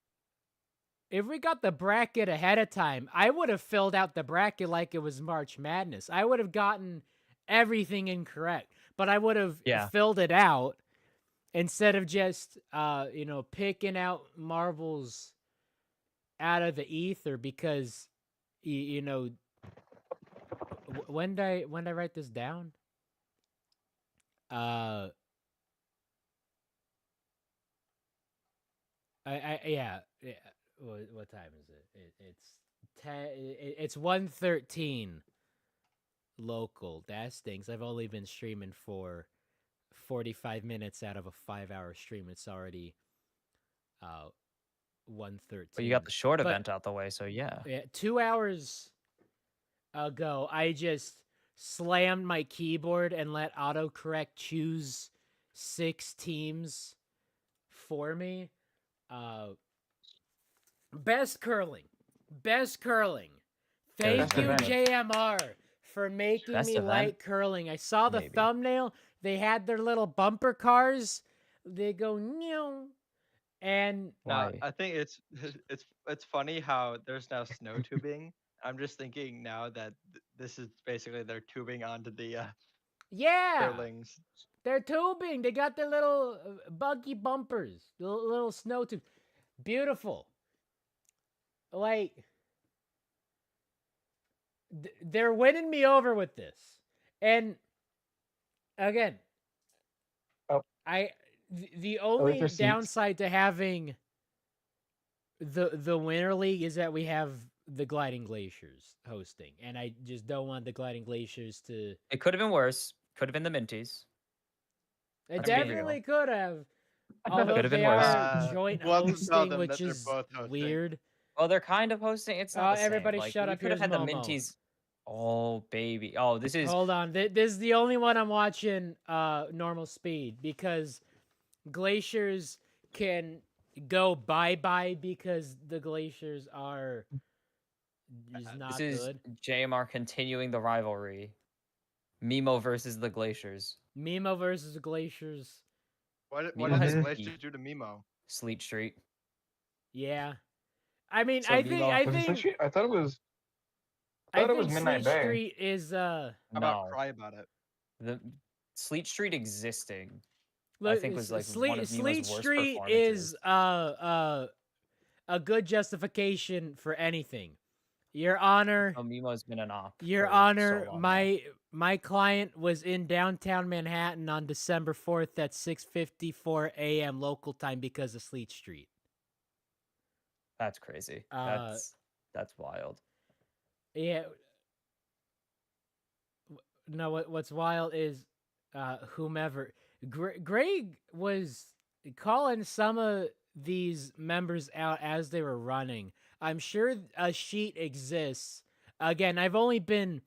the bracket ahead of time, I would have filled out the bracket like it was March Madness. I would have gotten everything incorrect, but I would have filled it out instead of just picking out marbles out of the ether because when did I write this down? Yeah. What time is it? It's 1:13 local. That stinks. I've only been streaming for 45 minutes out of a 5-hour stream. It's already 1:13. But you got the short event out the way, so yeah. 2 hours ago, I just slammed my keyboard and let autocorrect choose 6 teams for me. Best curling. Thank you, JMR, for making me like curling. I saw the thumbnail. They had their little bumper cars. They go meow. And now, I think it's funny how there's now snow tubing. I'm just thinking now that this is basically their tubing onto the curlings. They're tubing. They got their little buggy bumpers, little snow tubes. Beautiful. Like, they're winning me over with this. And again, the only downside to having the Winter League is that we have the Gliding Glaciers hosting, and I just don't want the Gliding Glaciers to. It could have been worse. Could have been the Minties. It definitely could have. Although they are joint hosting, which is weird. Well, they're kind of hosting. It's not the same. Everybody like, shut up. We could have had Here's the Momo. Minties. Oh, baby. Oh, this is... Hold on. This is the only one I'm watching normal speed because Glaciers can go bye-bye because the Glaciers are just not good. This is JMR continuing the rivalry. Mimo versus the Glaciers. Mimo versus the Glaciers. What Mimo did the Glaciers do to Mimo? Sleet Street. Yeah. I mean, So I I thought it was. I thought it was Midnight Sleet Bay. Street is How about cry about it? The Sleet Street existing, look, I think, was like one of Sleet Mimo's worst Street performances. is a good justification for anything. Your Honor, Oh, Mimo's been an op. Your for Honor, so long now. my client was in downtown Manhattan on December 4th at 6:54 a.m. local time because of Sleet Street. That's crazy. Uh, That's wild. Yeah. No, what's wild is whomever Greg was calling some of these members out as they were running. I'm sure a sheet exists. Again, I've only been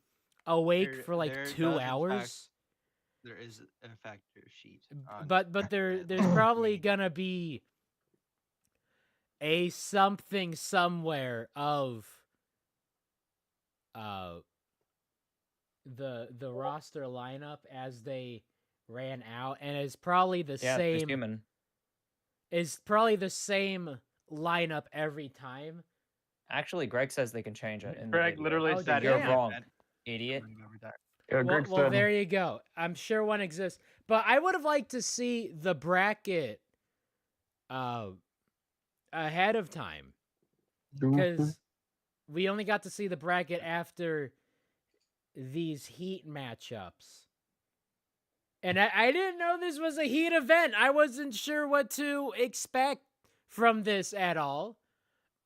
awake for like There 2 does, in fact, hours. there is in fact a sheet. On But there's probably the- gonna be a something somewhere of uh the roster lineup as they ran out, and it's probably the Yeah, there's same. human. Is probably the same lineup every time. Actually, Greg says they can change it in the Greg video. literally Oh, said You're damn. wrong, idiot. Yeah, Greg Well, said. there you go. I'm sure one exists, but I would have liked to see the bracket ahead of time, because we only got to see the bracket after these heat matchups. And I didn't know this was a heat event. I wasn't sure what to expect from this at all.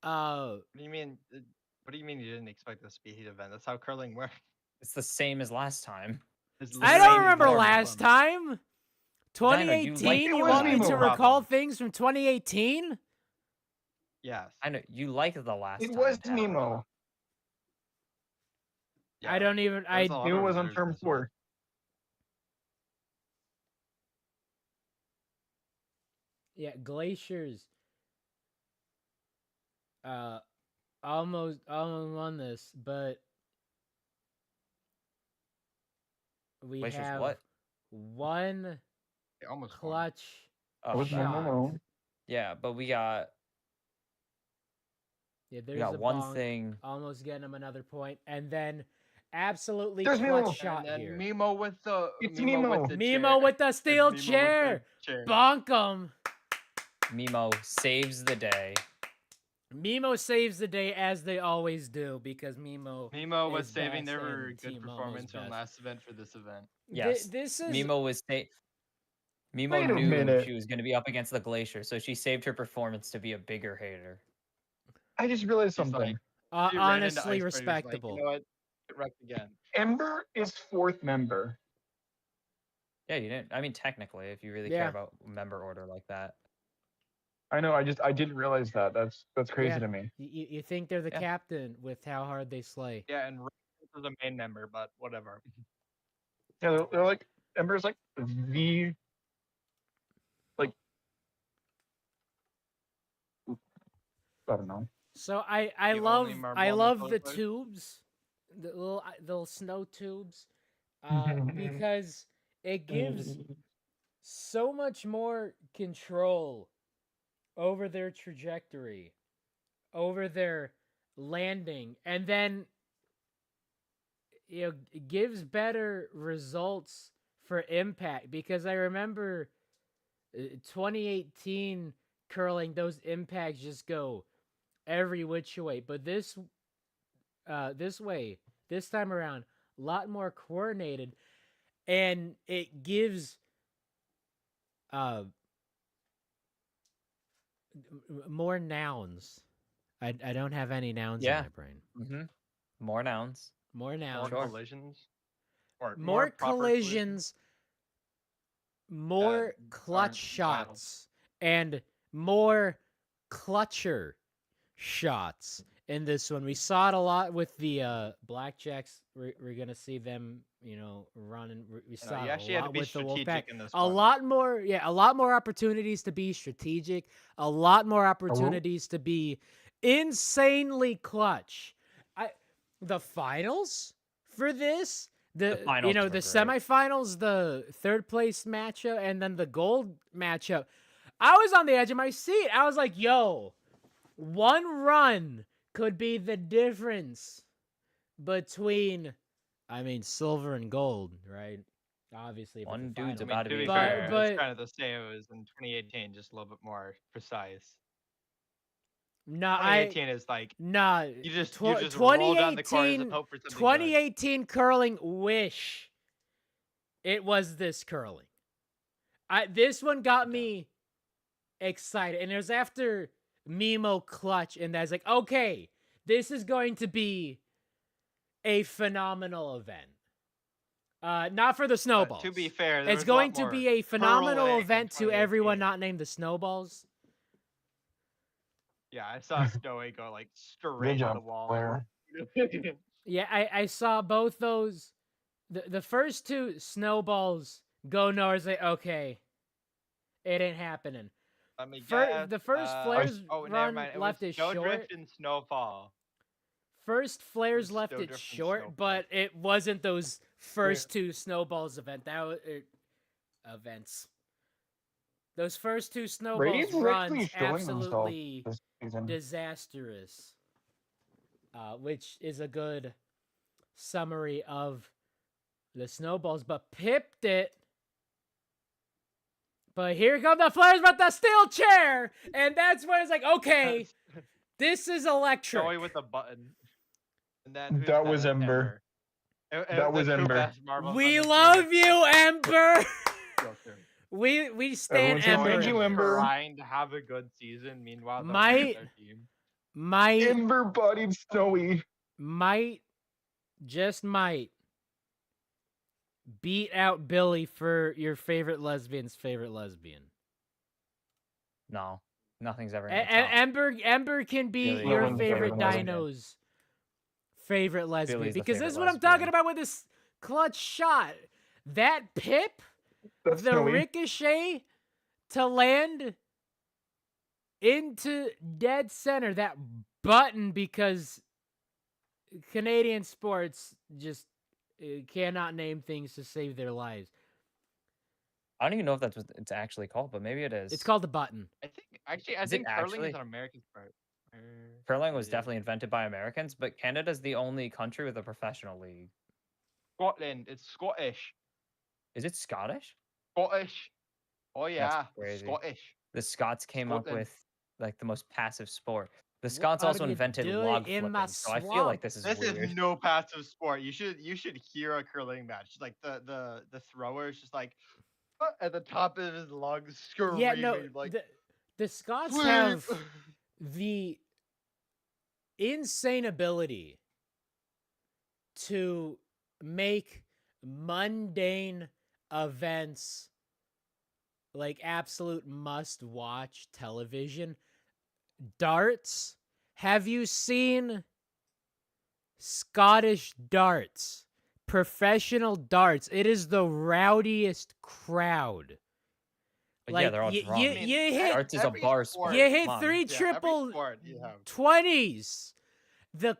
What do you mean? What do you mean you didn't expect this to be a heat event? That's how curling works. It's the same as last time. It's I literally don't the remember same last problem. time. Dino, you 2018? like You it want was me to Mimo. recall things from 2018? Yes. I know you like the last It time. was Tad. Mimo. I don't even. There's a lot Mimo of was on losers term this one. 4. Yeah, Glaciers. Almost won this, but we Glaciers have what? one They almost won. clutch Oh, Was shot. shot. Yeah, but we got Yeah, there's a one bonk, thing. almost getting him another point, and then absolutely There's clutch Mimo. shot And then here. Mimo with the It's Mimo Mimo. with the Mimo chair. with the It's steel Mimo with the chair. chair. Bonk him. Mimo saves the day. Mimo saves the day as they always do, because Mimo was is saving best their and good Team Momo's performance from best. last event for this event. Yes, This is Mimo was Mimo Wait a knew minute. she was going to be up against the Glacier, so she saved her performance to be a bigger hater. I just realized He's something. like, he ran into honestly Iceberg, he's respectable. Like, you know what? Get wrecked again. Ember is 4th member. Yeah, you didn't. I mean, technically, if you really Yeah. care about member order like that. I know. I didn't realize that. That's crazy Yeah. to me. You think they're the Yeah. captain with how hard they slay. Yeah, and Ramos is a main member, but whatever. Yeah, they're like Ember's like the like. I don't know. So I The love only marble I on the love color the plate? tubes, the little snow tubes, because it gives so much more control over their trajectory, over their landing, and then it gives better results for impact, because I remember 2018 curling, those impacts just go every which way, but this time around, a lot more coordinated, and it gives more nouns. I don't have any nouns in Yeah. my brain. Mm-hmm. More nouns. More More nouns. Sure. collisions. Or More proper collisions. More that clutch aren't shots. And more clutcher shots in this one. We saw it a lot with the Blackjacks. We're gonna see them, running. We saw you it actually a had to lot be with the Wolfpack. strategic in this A one. lot more opportunities to be strategic. A lot more opportunities to be insanely clutch. The finals for this. The finals were the great. semifinals, the third place matchup, and then the gold matchup. I was on the edge of my seat. I was like, yo, one run could be the difference between, silver and gold, right? Obviously, if One it's a dude's final. about to To be be a fair, gold. it's kind of the same as in 2018, just a little bit more precise. Nah, 2018 is like nah. you just roll down the corners 2018, and hope for something good. 2018 curling. Wish it was this curling. This one got me excited, and it was after Mimo clutch, and I was like, okay, this is going to be a phenomenal event. Not for the snowballs. To be fair, there it's was a lot going to more be a phenomenal curling in event to everyone 2018. not named the snowballs. Yeah, I saw Snowy go like straight to job, the wall. Blair. Yeah, I saw both those. The first two snowballs go north. Like, okay, it ain't happening. Let me guess. The first flares Oh, never run mind. It left was it short. Snowdrift and Snowfall. First flares was left it Snowdrift and short, Snowfall. but it wasn't those first two snowballs events. Those first two snowballs Radiant's actually runs showing themselves absolutely this season. disastrous, which is a good summary of the snowballs. But pipped it. But here come the flares with the steel chair, and that's when it's like, okay, this is electric. Snowy with the button. And then who's That was That's Ember. It That was the two Ember. best marbles We on the love team. you, Ember. Joker. we stand Everyone's Ember. behind you, Ember. Trying to have a good season. Meanwhile, the Might- rest of their team. Ember bodied Snowy. Just might beat out Billy for your favorite lesbian's favorite lesbian. No, nothing's ever. In the top. Ember can be Billy. your No one's favorite favorite lesbian. Dino's favorite lesbian. Billy's the Because this is favorite what I'm talking lesbian. about with this clutch shot. That pip, That's the Snowy. ricochet to land into dead center. That button, because Canadian sports just cannot name things to save their lives. I don't even know if that's what it's actually called, but maybe it is. It's called the button. I think Is it curling is actually? an American sport. Curling was It is. definitely invented by Americans, but Canada's the only country with a professional league. Scotland. It's Scottish. Is it Scottish? Scottish. Oh yeah, it's crazy. Scottish. The Scots came up Scotland. with like the most passive sport. The What Scots are also you invented doing log in flipping, my so I feel swamp? like this is This weird. is no passive sport. You should hear a curling match. Like the thrower is just like at the top of his lungs screaming Yeah, no, like the Scots "Sweep!" have the insane ability to make mundane events like absolute must-watch television. Darts. Have you seen Scottish darts? Professional darts. It is the rowdiest crowd. But yeah, they're all you, drunk. you, I mean, you hit Darts is a every bar sport- sport. you hit come on. 3 every triple sport you have. 20s. The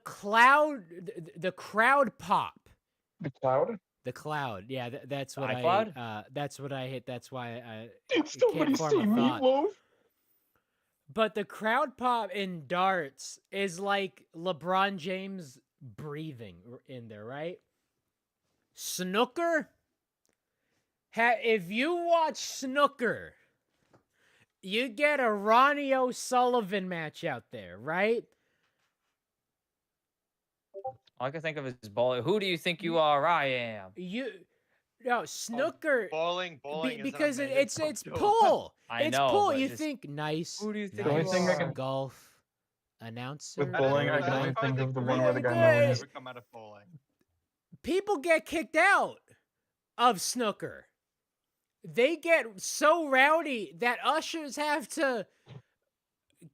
crowd pop. The cloud. The cloud. Yeah, that's what iCloud? that's what I hit. That's why I Did somebody can't form say a thought. meatloaf? But the crowd pop in darts is like LeBron James breathing in there, right? Snooker? If you watch snooker, you get a Ronnie O'Sullivan match out there, right? All I can think of is bowling. Who do you think you are? I am. Snooker Bowling is an because amazing it's sport, too. pull. I It's know, pull. but You just- think nice. Who do you think The only nice thing I can- golf announcer? With bowling, I very can only good. think of the one really where the guy good. moans. Never come out of bowling. People get kicked out of snooker. They get so rowdy that ushers have to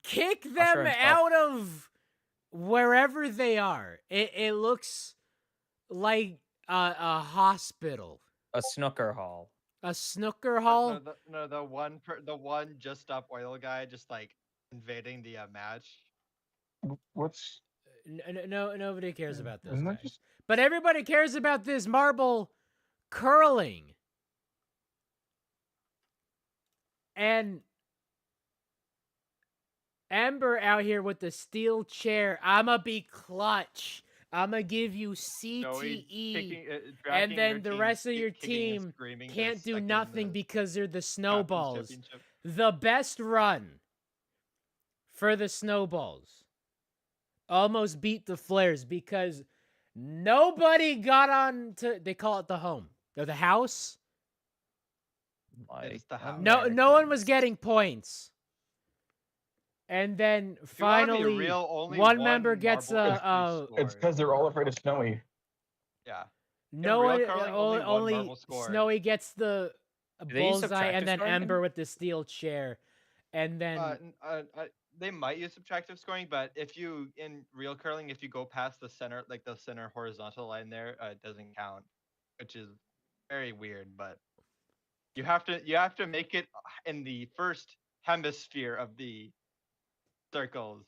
kick them himself. out of wherever they are. It looks like a hospital, A snooker hall. a snooker hall. The one just up oil guy just like invading the match. What's No, nobody cares about those isn't that guys. just But everybody cares about this marble curling. And Ember out here with the steel chair. I'ma be clutch. I'ma give you CTE. And then the rest of your team can't do nothing because they're the snowballs. The best run for the Snowballs almost beat the Flares because nobody got on to, they call it the home or the house. It's the house. No one was getting points. And then If you wanna be finally, real, only one member gets marble a, actually It's scored. because they're all afraid of Snowy. Yeah. no real one, curling, only one only marble scored. Snowy gets the they use bullseye, and subtractive then scoring? Ember with the steel chair, and then They might use subtractive scoring, but if you in real curling, if you go past the center, like the center horizontal line there, it doesn't count, which is very weird. But you have to make it in the first hemisphere of the circles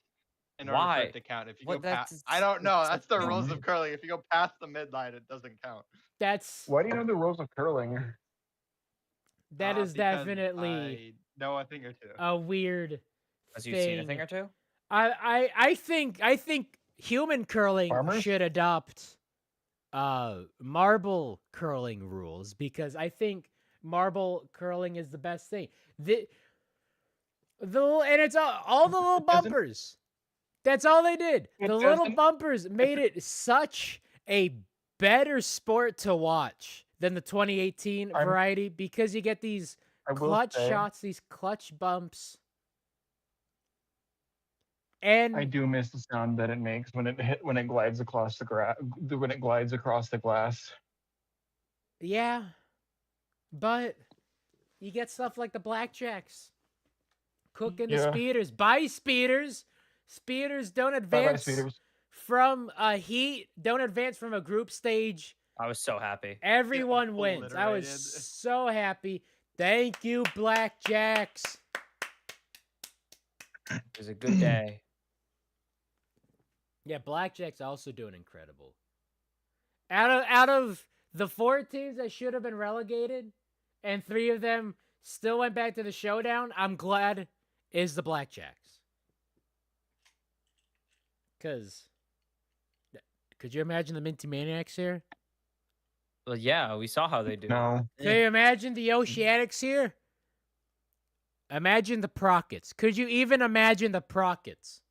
in order for Why? it to count. If you What, go past, that's- I don't know. that's That's the like rules dumb. of curling. If you go past the midline, it doesn't count. that's Why do you know the rules of curling? that is Because definitely I know a thing or two. a weird Has you seen a thing thing. or two? I think human curling Farmers? should adopt marble curling rules because I think marble curling is the best thing. The and it's all the little It doesn't- bumpers. That's all they did. It The little doesn't- bumpers made it such a better sport to watch than the 2018 I'm- variety because you get these I will clutch say, shots, these clutch bumps. And I do miss the sound that it makes when it glides across the glass. yeah, but you get stuff like the blackjacks, cooking the Yeah. speeders. Buy speeders. Speeders don't Bye-bye, advance speeders. from a heat. Don't advance from a group stage. I was so happy. Everyone wins. I was obliterated. so happy. Thank you, blackjacks. It was a good day. Yeah, blackjack's also doing incredible. Out of the 4 teams that should have been relegated, and 3 of them still went back to the showdown, I'm glad is the blackjacks. Cause could you imagine the Minty Maniacs here? Well, yeah, we saw how they do. No. Could you imagine the Oceanics here? Imagine the Prockets. Could you even imagine the Prockets?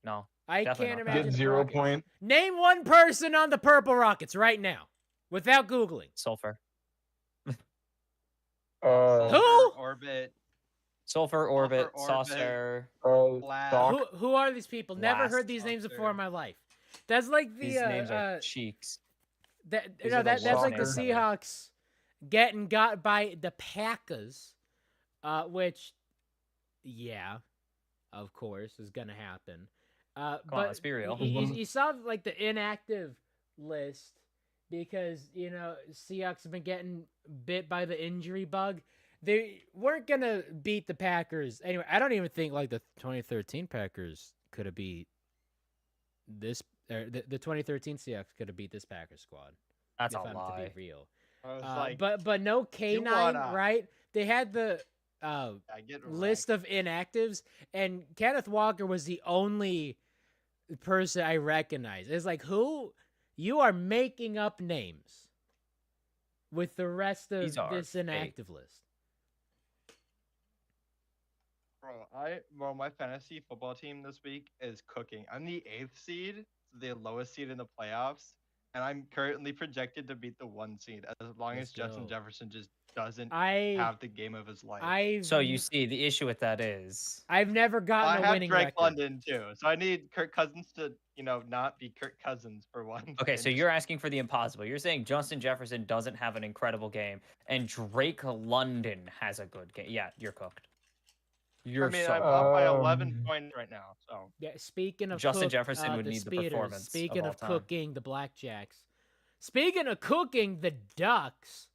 No. I Definitely can't not. imagine Get the 0 Rockets. point. Name one person on the Purple Rockets right now, without Googling. Sulfur. Who? Orbit. Sulfur, Orbit, Orbit. Saucer. Blast. Doc. Who are these people? Never Blast heard these names Saucer. before in my life. That's like the These names are cheeks. that's these are the like the Saucer. Seahawks getting got by the Packers, which, yeah, of course, is gonna happen. Come But on, let's be real. You saw like the inactive list because Seahawks have been getting bit by the injury bug. They weren't gonna beat the Packers anyway. I don't even think like the 2013 Packers could have beat this. Or the 2013 Seahawks could have beat this Packers squad. That's if a I'm to lie. be real. I was like, But no K9, wanna- right? They had the I get list of inactives, and Kenneth Walker was the only person I recognized. It's like, who? You are making up names with the rest of These are this fake. inactive list. Bro, my fantasy football team this week is cooking. I'm the 8th seed, the lowest seed in the playoffs, and I'm currently projected to beat the 1 seed as long Let's as Justin go. Jefferson just doesn't I have the game of his life. So you see, the issue with that is I've never I gotten a have winning Drake record. London too, so I need Kirk Cousins to, not be Kirk Cousins for one. okay. So you're asking for the impossible. You're saying Justin Jefferson doesn't have an incredible game, and Drake London has a good game. Yeah, you're cooked. You're I'm so up by 11 Um, points right now. So Yeah, speaking of Justin cook, Jefferson would the need the Speeders, performance of Speaking all of time. cooking, the Blackjacks. Speaking of cooking, the Ducks.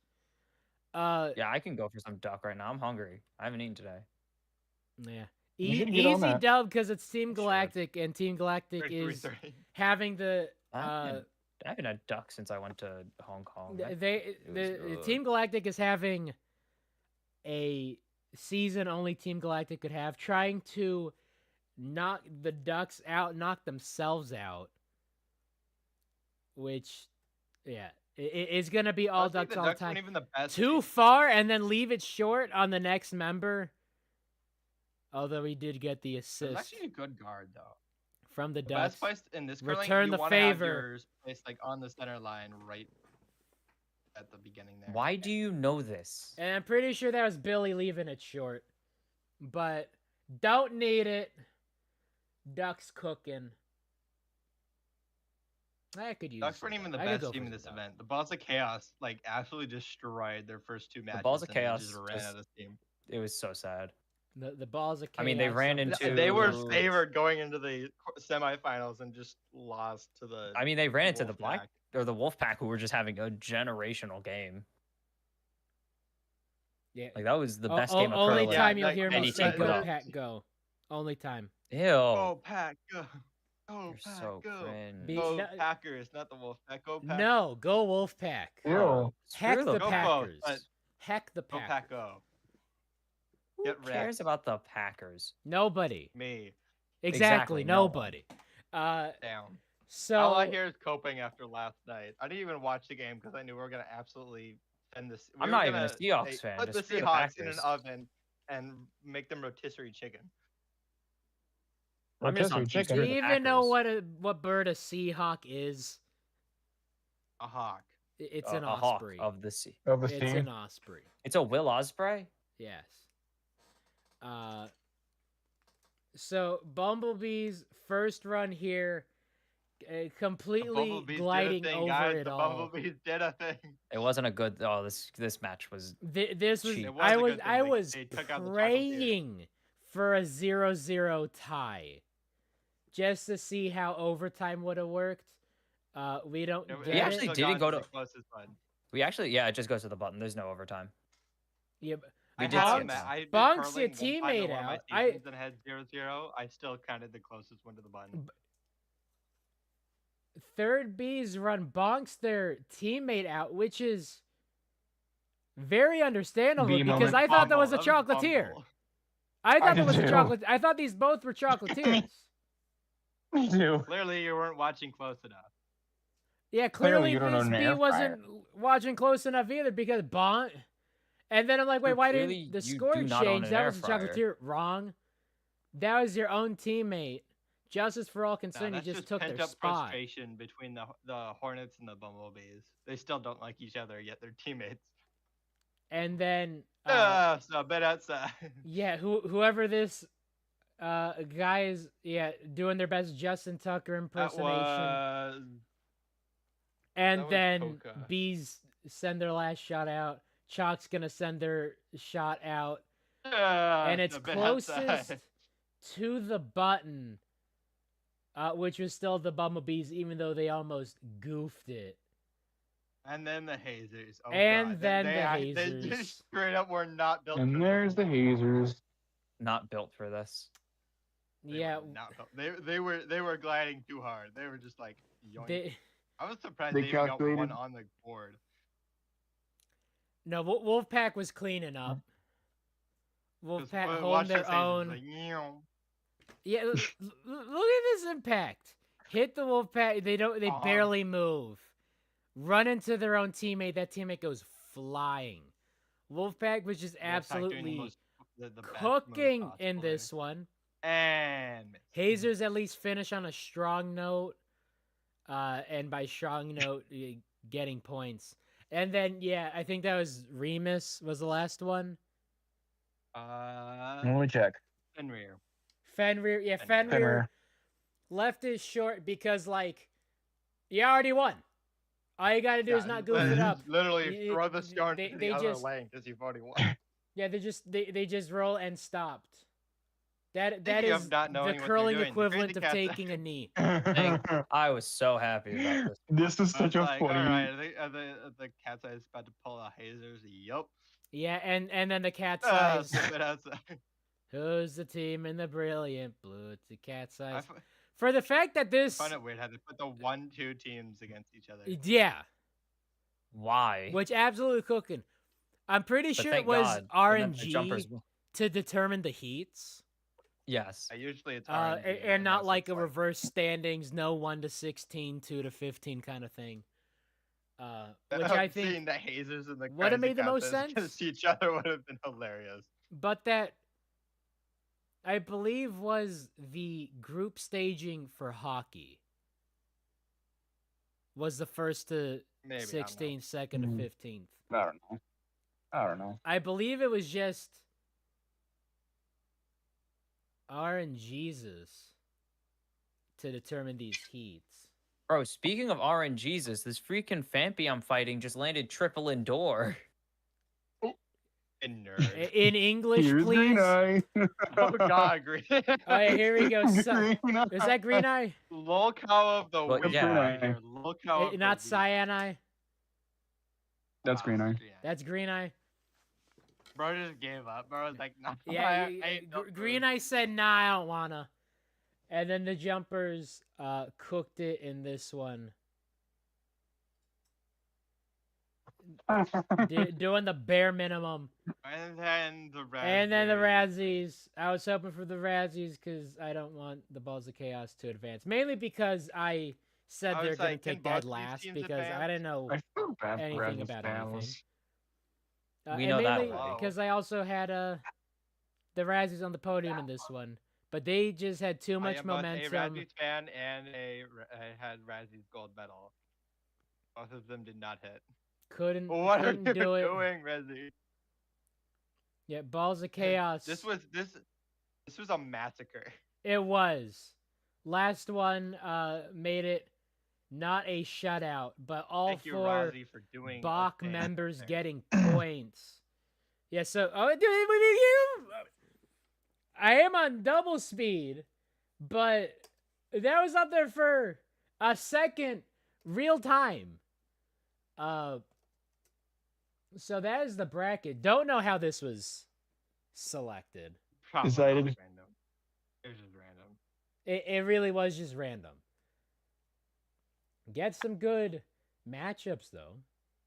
Yeah, I can go for some duck right now. I'm hungry. I haven't eaten today. Yeah. You should get on Easy that. dub because it's Team Should. Galactic, and Team Galactic is 3-3. having the I haven't had duck since I went to Hong Kong. the was Team Galactic is having a season only Team Galactic could have, trying to knock the Ducks out, knock themselves out, which, yeah, it's gonna be all Honestly, Ducks the all the Ducks weren't time. even the best Too team. far and then leave it short on the next member. Although he did get the It's assist actually a good guard though. from the The best Ducks. place in this curling, Return you the want to have favor. yours placed like on the center line, right at the beginning there. Why do you know this? And I'm pretty sure that was Billy leaving it short. But don't need it. Ducks cooking. I could use Ducks weren't even the I could go best team for in the this Ducks. event. The Balls of Chaos like absolutely destroyed their first two matches. Balls of and they Chaos just ran out of steam. It was so sad. The balls of chaos. I mean, they ran into- They were Dude. favored going into the semifinals and just lost to the. I mean, they ran into the Wolfpack. the Wolfpack, who were just having a generational game. Yeah. Like that was the best game of Only curling. time you'll like, hear me anything say put "Go up. Pack Go." Only time. Ew. Go Pack, go! Go You're Pack, so go! cringe. Be- Go no- Packers, not the Wolfpack. Go Pack. No, go Wolfpack. Ew. Heck Screw the Go both, Packers. but Heck the Go Packers. Pack, go! Who Get cares wrecked. about the Packers? Nobody. Me Exactly. no one. Nobody. down. So All I hear is coping after last night. I didn't even watch the game because I knew we were gonna absolutely end this. I'm not even a Seahawks fan, Put the just screw the Seahawks in an Packers. oven and make them rotisserie chicken. I'm just Rotisserie on chicken. do Team you Screw the even know Packers. what bird a Seahawk is? A hawk. It's A an hawk osprey. of the sea. Of the It's sea. an osprey. It's a Will Osprey. Yes. So Bumblebee's first run here, completely Bumblebees gliding did a thing, over guys. it The all. Bumblebees did a thing. It wasn't a good. Oh, this match was. This was Cheap. It was I a was good thing. I They- was they took out the chocolate praying for a 0-0 tie, just to see how overtime would have worked. We don't It- get it actually still it. didn't got go the to- closest one. We actually, yeah, it just goes to the button. There's no overtime. Yeah, but We I did had see a it, ma- though. I did Bonks curling your one time in teammate one of my out. seasons that had 0-0. I still counted the closest one to the button. Third B's run bonks their teammate out, which is very understandable B because moment. I thought that was a Fumble, chocolatier. fumble. I thought I that was a do. chocolate. I thought these both were chocolatiers. Me too. Clearly, you weren't watching close enough. Yeah, Clearly clearly you don't this own an B air wasn't watching close enough either because bonk. And then I'm like, wait, Dude, why clearly didn't the you score do not own change? an That air was a fryer. chocolatier. Wrong. That was your own teammate. Justice for all No, concerned. that's You just took pent their up spot. frustration between the Hornets and the Bumblebees. They still don't like each other, yet they're teammates. And then So a bit outside. yeah, whoever this guy is, doing their best Justin Tucker That impersonation. was And that was then Coca. Bees send their last shot out. Chalk's gonna send their shot out. And it's a bit closest outside. to the button, which was still the Bumblebees, even though they almost goofed it. And then the hazers. Oh, And God. then they the They hazers. just straight up were not built. And for there's the football. hazers. Not built for this. They Yeah, were not built. They were gliding too hard. They were just like yoink. they, I was surprised They they even got one calculated- on the board. no, Wolfpack was cleaning up. 'Cause Wolfpack watch holding this their hazers, own. like, "Meow." Yeah, look at this impact. Hit the Wolfpack. They don't. They Uh-huh. barely move. Run into their own teammate. That teammate goes flying. Wolfpack was just Wolfpack doing the absolutely most- the best move cooking in possible this here. one. And missed. Hazers at least finish on a strong note, and by strong note, getting points. And then I think that was Remus was the last one. Let me check. Fenrir. Fenrir, Fenrir. Fenrir Fenrir. left it short because you already won. All you gotta do is not goof it up. Literally Y- throw the stone they- to they the other just- lane because you've already won. Yeah, they just roll and stopped. That Speaking of is not the knowing what they're curling doing, the equivalent of Crazy Cats- taking a knee. I was so happy about this. This is I such was a like, funny. all right, the cat's eyes about to pull out hazers. Yup. Yeah, and then the cat's Ah, eyes. spit outside. Who's the team in the brilliant blue? It's the cat's I eyes. For the fact that this, find it weird how they put the 1-2 teams against each other. yeah, Why? which absolutely cooking. I'm pretty But sure thank it was God. And then the jumpers- RNG to determine the heats, Yes. Usually it's and not like a reverse standings, no 1-16, 2-15 kind of thing. Which I think, seeing the hazers and the Would've Crazy made the most Cats sense. against each other would have been hilarious. but that I believe, was the group staging for hockey. Was the first to Maybe, I don't know. 16th, second to Hmm. 15th. I don't know. I don't know. I believe it was just RNGesus to determine these heats. Bro, speaking of RNGesus, this freaking Fampy I'm fighting just landed triple indoor. In nerd. In English, Here's please. Green Eye. Oh god, green. Oh yeah, here we go. Green Is that Green Eye? Lol cow of the But week yeah. right here. Lol cow of the Not week. Cyan Eye. That's Green Eye. That's Green Eye. Bro just gave up. Bro was like, nah. Yeah, I ain't no Green food. Eye said, "Nah, I don't wanna." And then the jumpers cooked it in this one, doing the bare minimum. And then the Razzies. And then the Razzies. I was hoping for the Razzies because I don't want the Balls of Chaos to advance. Mainly because I said I they're was going like, to can take dead both these last teams because I advance? didn't know I feel bad for anything Razzies about fans. anything. We and know that mainly already. because I also had the Razzies on the podium in this one. But they just had too I much am both momentum. a Razzies fan and I had Razzies gold medal. Both of them did not hit. Couldn't What are couldn't you do it. doing, Razzie? Yeah, Balls of Chaos. This was a massacre. It was. Last one made it not a shutout, but all Thank you, four Rozzy, for doing a Bach thing members there. getting points. Yeah, so I am on double speed, but that was up there for a second real time. So that is the bracket. Don't know how this was selected. Probably Decided. just random. It was just random. It really was just random. Get some good matchups though,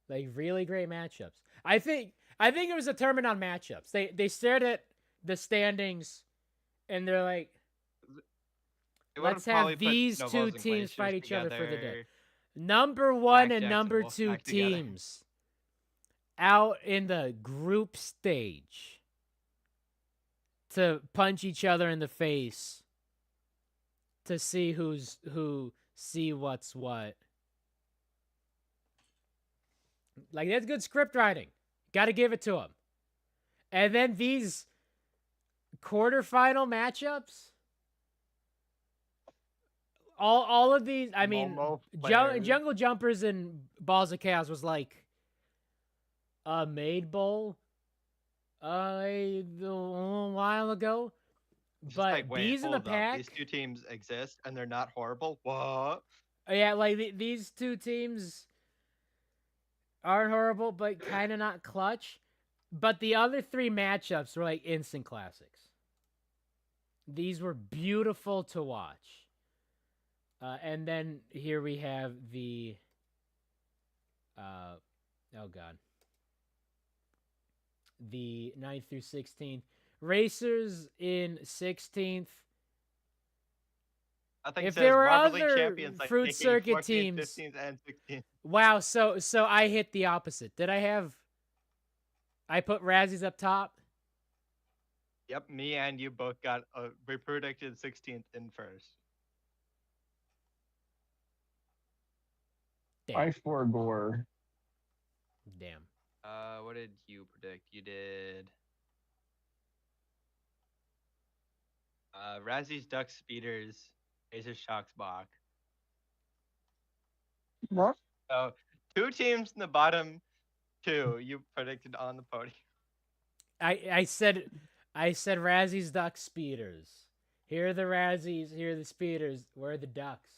like really great matchups. I think it was determined on matchups. They stared at the standings, and they're like, It would've let's probably have put these Novos two and teams fight Glaciers each other for the day. together. Number one and Blackjacks number and two Wolfpack together. teams out in the group stage to punch each other in the face to see who, see what's what. Like, that's good script writing. Got to give it to them. And then these quarterfinal matchups, all of these, I mean, Momo players. Jungle Jumpers and Balls of Chaos was like a made bowl a while ago. Just But like, wait, these in the hold up. pack, These two teams exist and they're not horrible. What? yeah, like these two teams aren't horrible, but kind of not clutch. But the other three matchups were like instant classics. These were beautiful to watch. And then here we have the, oh god, the 9th through 16th. Racers in 16th. I think If says there were Marble League other champions like Fruit taking Circuit 14th, teams- 15th, and 16th. Wow, so I hit the opposite. Did I have, I put Razzies up top? Yep, me and you both got we predicted 16th in first. Damn. I foregore. Damn. What did you predict? You did Razzies, Ducks, Speeders, Aces, Shocks, Bach. What? So 2 teams in the bottom 2 you predicted on the podium. I said Razzies, Ducks, Speeders. Here are the Razzies, here are the Speeders, where are the Ducks?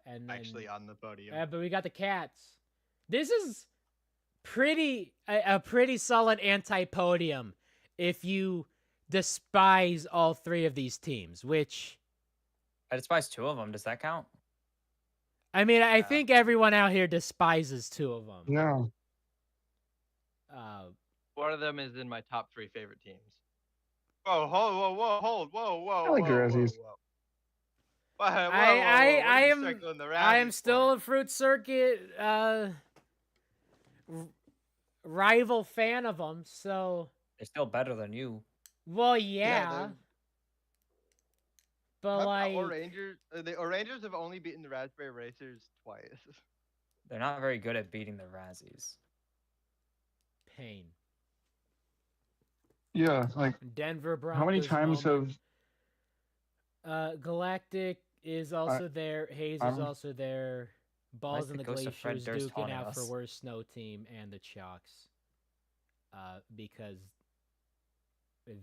And then, Actually on the podium. but we got the Cats. This is a pretty solid anti-podium if you despise all 3 of these teams, which, I despise 2 of them. Does that count? I mean, I Yeah. think everyone out here despises 2 of them. No. One of them is in my top 3 favorite teams. Whoa, whoa. I like the Razzies. I am still a Fruit Circuit rival fan of them, so They're still better than you. Well, Yeah, yeah, but how about like, Orangers? The Orangers have only beaten the Raspberry Racers twice. They're not very good at beating the Razzies. pain. Yeah, like Denver Broncos. how many times moment. have Galactic is also there. Hayes is I'm- also there. Balls is and the the ghost of Fred Glaciers Durst duking haunting out for us? worst snow team, and the Chalks. Because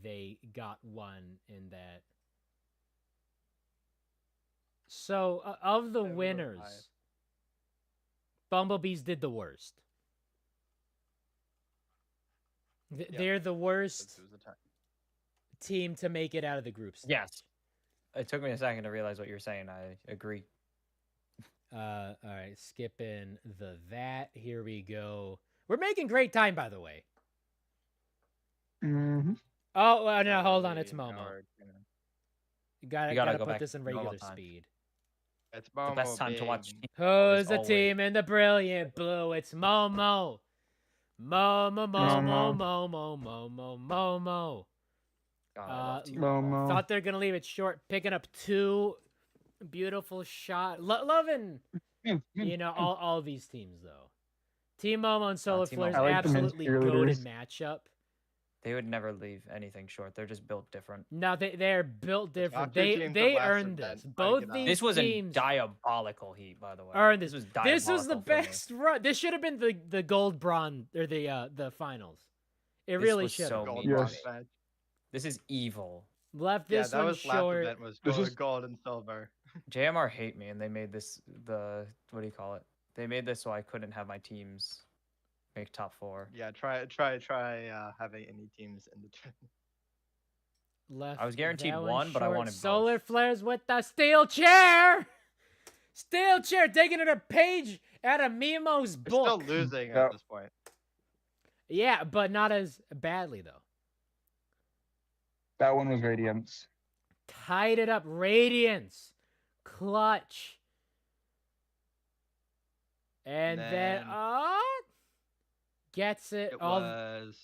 they got one in that. So of the That was winners, high. Bumblebees did the worst. Yeah. They're the worst It was a tie. team to make it out of the group stage. Yes. It took me a second to realize what you're saying. I agree. All right, skipping that. Here we go. We're making great time, by the way. Mhm. Oh, no, hold on. Probably It's an Momo. hour, You gotta gotta go put back this to in normal regular time. speed. It's The Momo best time to watch. big. Who's is the always- team in the brilliant blue? It's Momo. Momo, Momo, Momo. Momo, Momo, Momo. God, I love Team Momo. Thought they're gonna leave it short, picking up 2 beautiful shot. Loving, you know, all these teams though. Team Momo and Solar Team Flares Momo. I like the men's absolutely goated cheerleaders. matchup. They would never leave anything short. They're just built different. No, they're built different. top 2 teams of They last earned event. this. I Both get out. these This was a teams diabolical heat, by the way. earned This this. was This was the diabolical for me. best run. This should have been the gold bronze or the finals. It This really was should. so Gold mean. Yes. bronze match. This is evil. Left Yeah, this that one was last short. event was This gold, is- gold and silver. JMR hate me, and they made this what do you call it? They made this so I couldn't have my teams make top 4. Yeah, try having any teams in the tournament. Left I was guaranteed that one, but I short. wanted Solar both. Flares with the steel chair. Steel chair taking it a page out of Mimo's We're still book. losing Yeah. at this point. Yeah, but not as badly though. That one was Radiance. Tied it up. Radiance. Clutch. And then gets it. It All was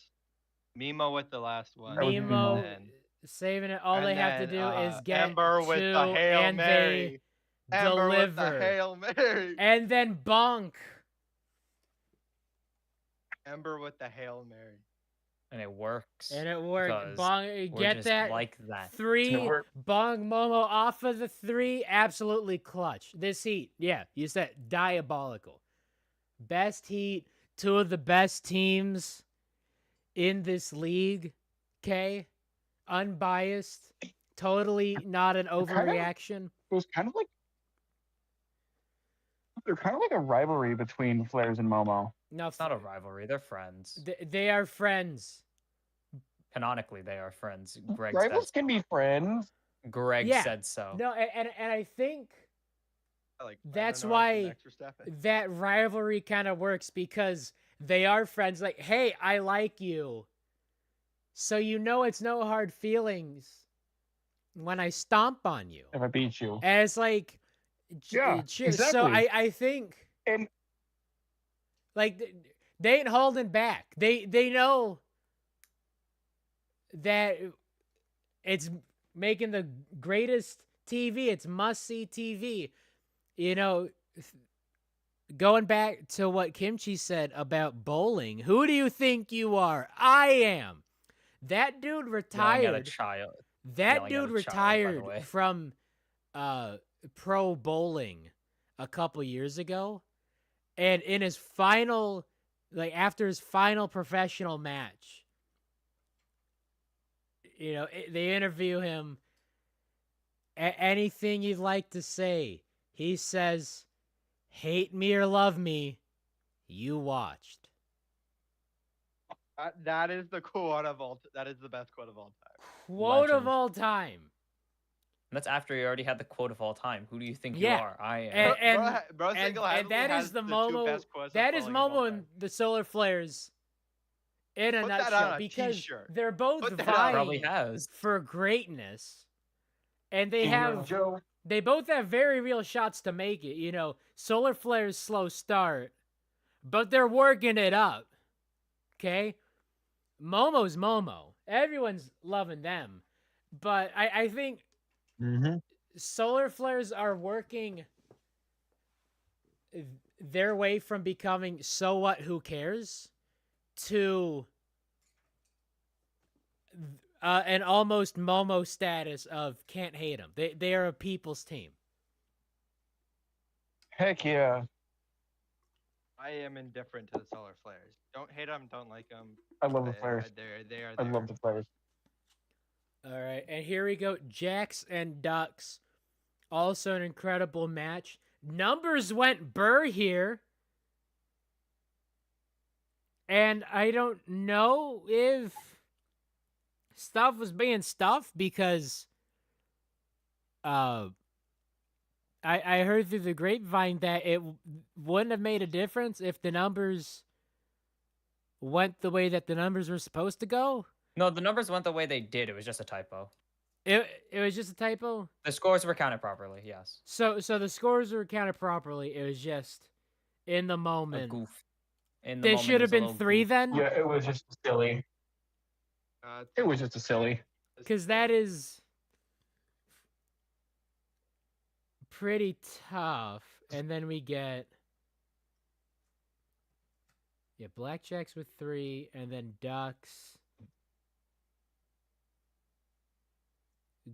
Mimo with the last one. That was and Mimo then- saving it. All and they have to then, do is get Ember 2 with the Hail and Mary. they Ember with the deliver. Hail Mary. And then bonk. Ember with the Hail Mary. And it works. And it worked. because Bong, we're get just that like that. 3. It worked. Bong Momo off of the 3. Absolutely clutch. This heat, yeah, you said diabolical. Best heat. 2 of the best teams in this league. Okay, unbiased. Totally not an kind of- overreaction. It was kind of like they're kind of like a rivalry between Flares and Momo. No, It's not a rivalry. They're friends. They are friends. Canonically, they are friends. Greg Rivals said, can be friends. Greg Yeah. said so. No, and I think I like That's Ragnarok why and extra step in. that rivalry kind of works because they are friends. Like, hey, I like you. So you know it's no hard feelings when I stomp on you. If I beat you, And it's like, Yeah, So exactly. I think and like they ain't holding back. They know that it's making the greatest TV. It's must-see TV. You know, going back to what Kimchi said about bowling, who do you think you are? I am. That dude Yelling at a retired. child. That yelling at dude a child, by the retired way. from pro bowling a couple years ago. And in his final, like after his final professional match, you know, they interview him. Anything you'd like to say? He says, hate me or love me, you watched. That is the quote of all. That is the best quote of all time. Quote of Legend. all time. And that's after you already had the quote of all time. Who do you think Yeah. you are? I am. And- Bro and single-handedly that has is the two Momo. best quotes of That is bowling of all Momo time. and the Solar Flares in a Put that nutshell on a because t-shirt. they're both Put that on. Probably vying has. for greatness, and they and have Joe. they both have very real shots to make it. You know, Solar Flares slow start, but they're working it up. Okay, Momo's Momo. Everyone's loving them. But I think Mm-hmm. solar flares are working their way from becoming so what, who cares, to an almost Momo status of can't hate them. They are a people's team. Heck yeah. I am indifferent to the solar flares. Don't hate them. Don't like them. I love the flares. They are I there. love the flares. All right, and here we go. Jacks and Ducks. Also an incredible match. Numbers went burr here. And I don't know if stuff was being stuffed because I heard through the grapevine that it wouldn't have made a difference if the numbers went the way that the numbers were supposed to go. No, the numbers went the way they did. It was just a typo. It was just a typo. The scores were counted properly. Yes. So the scores were counted properly. It was just in the A moment. goof. In the There moment, should it have was a been little 3 goof. then. Yeah, it was just silly. It was just a silly. Because that is pretty tough. And then we get blackjacks with 3, and then ducks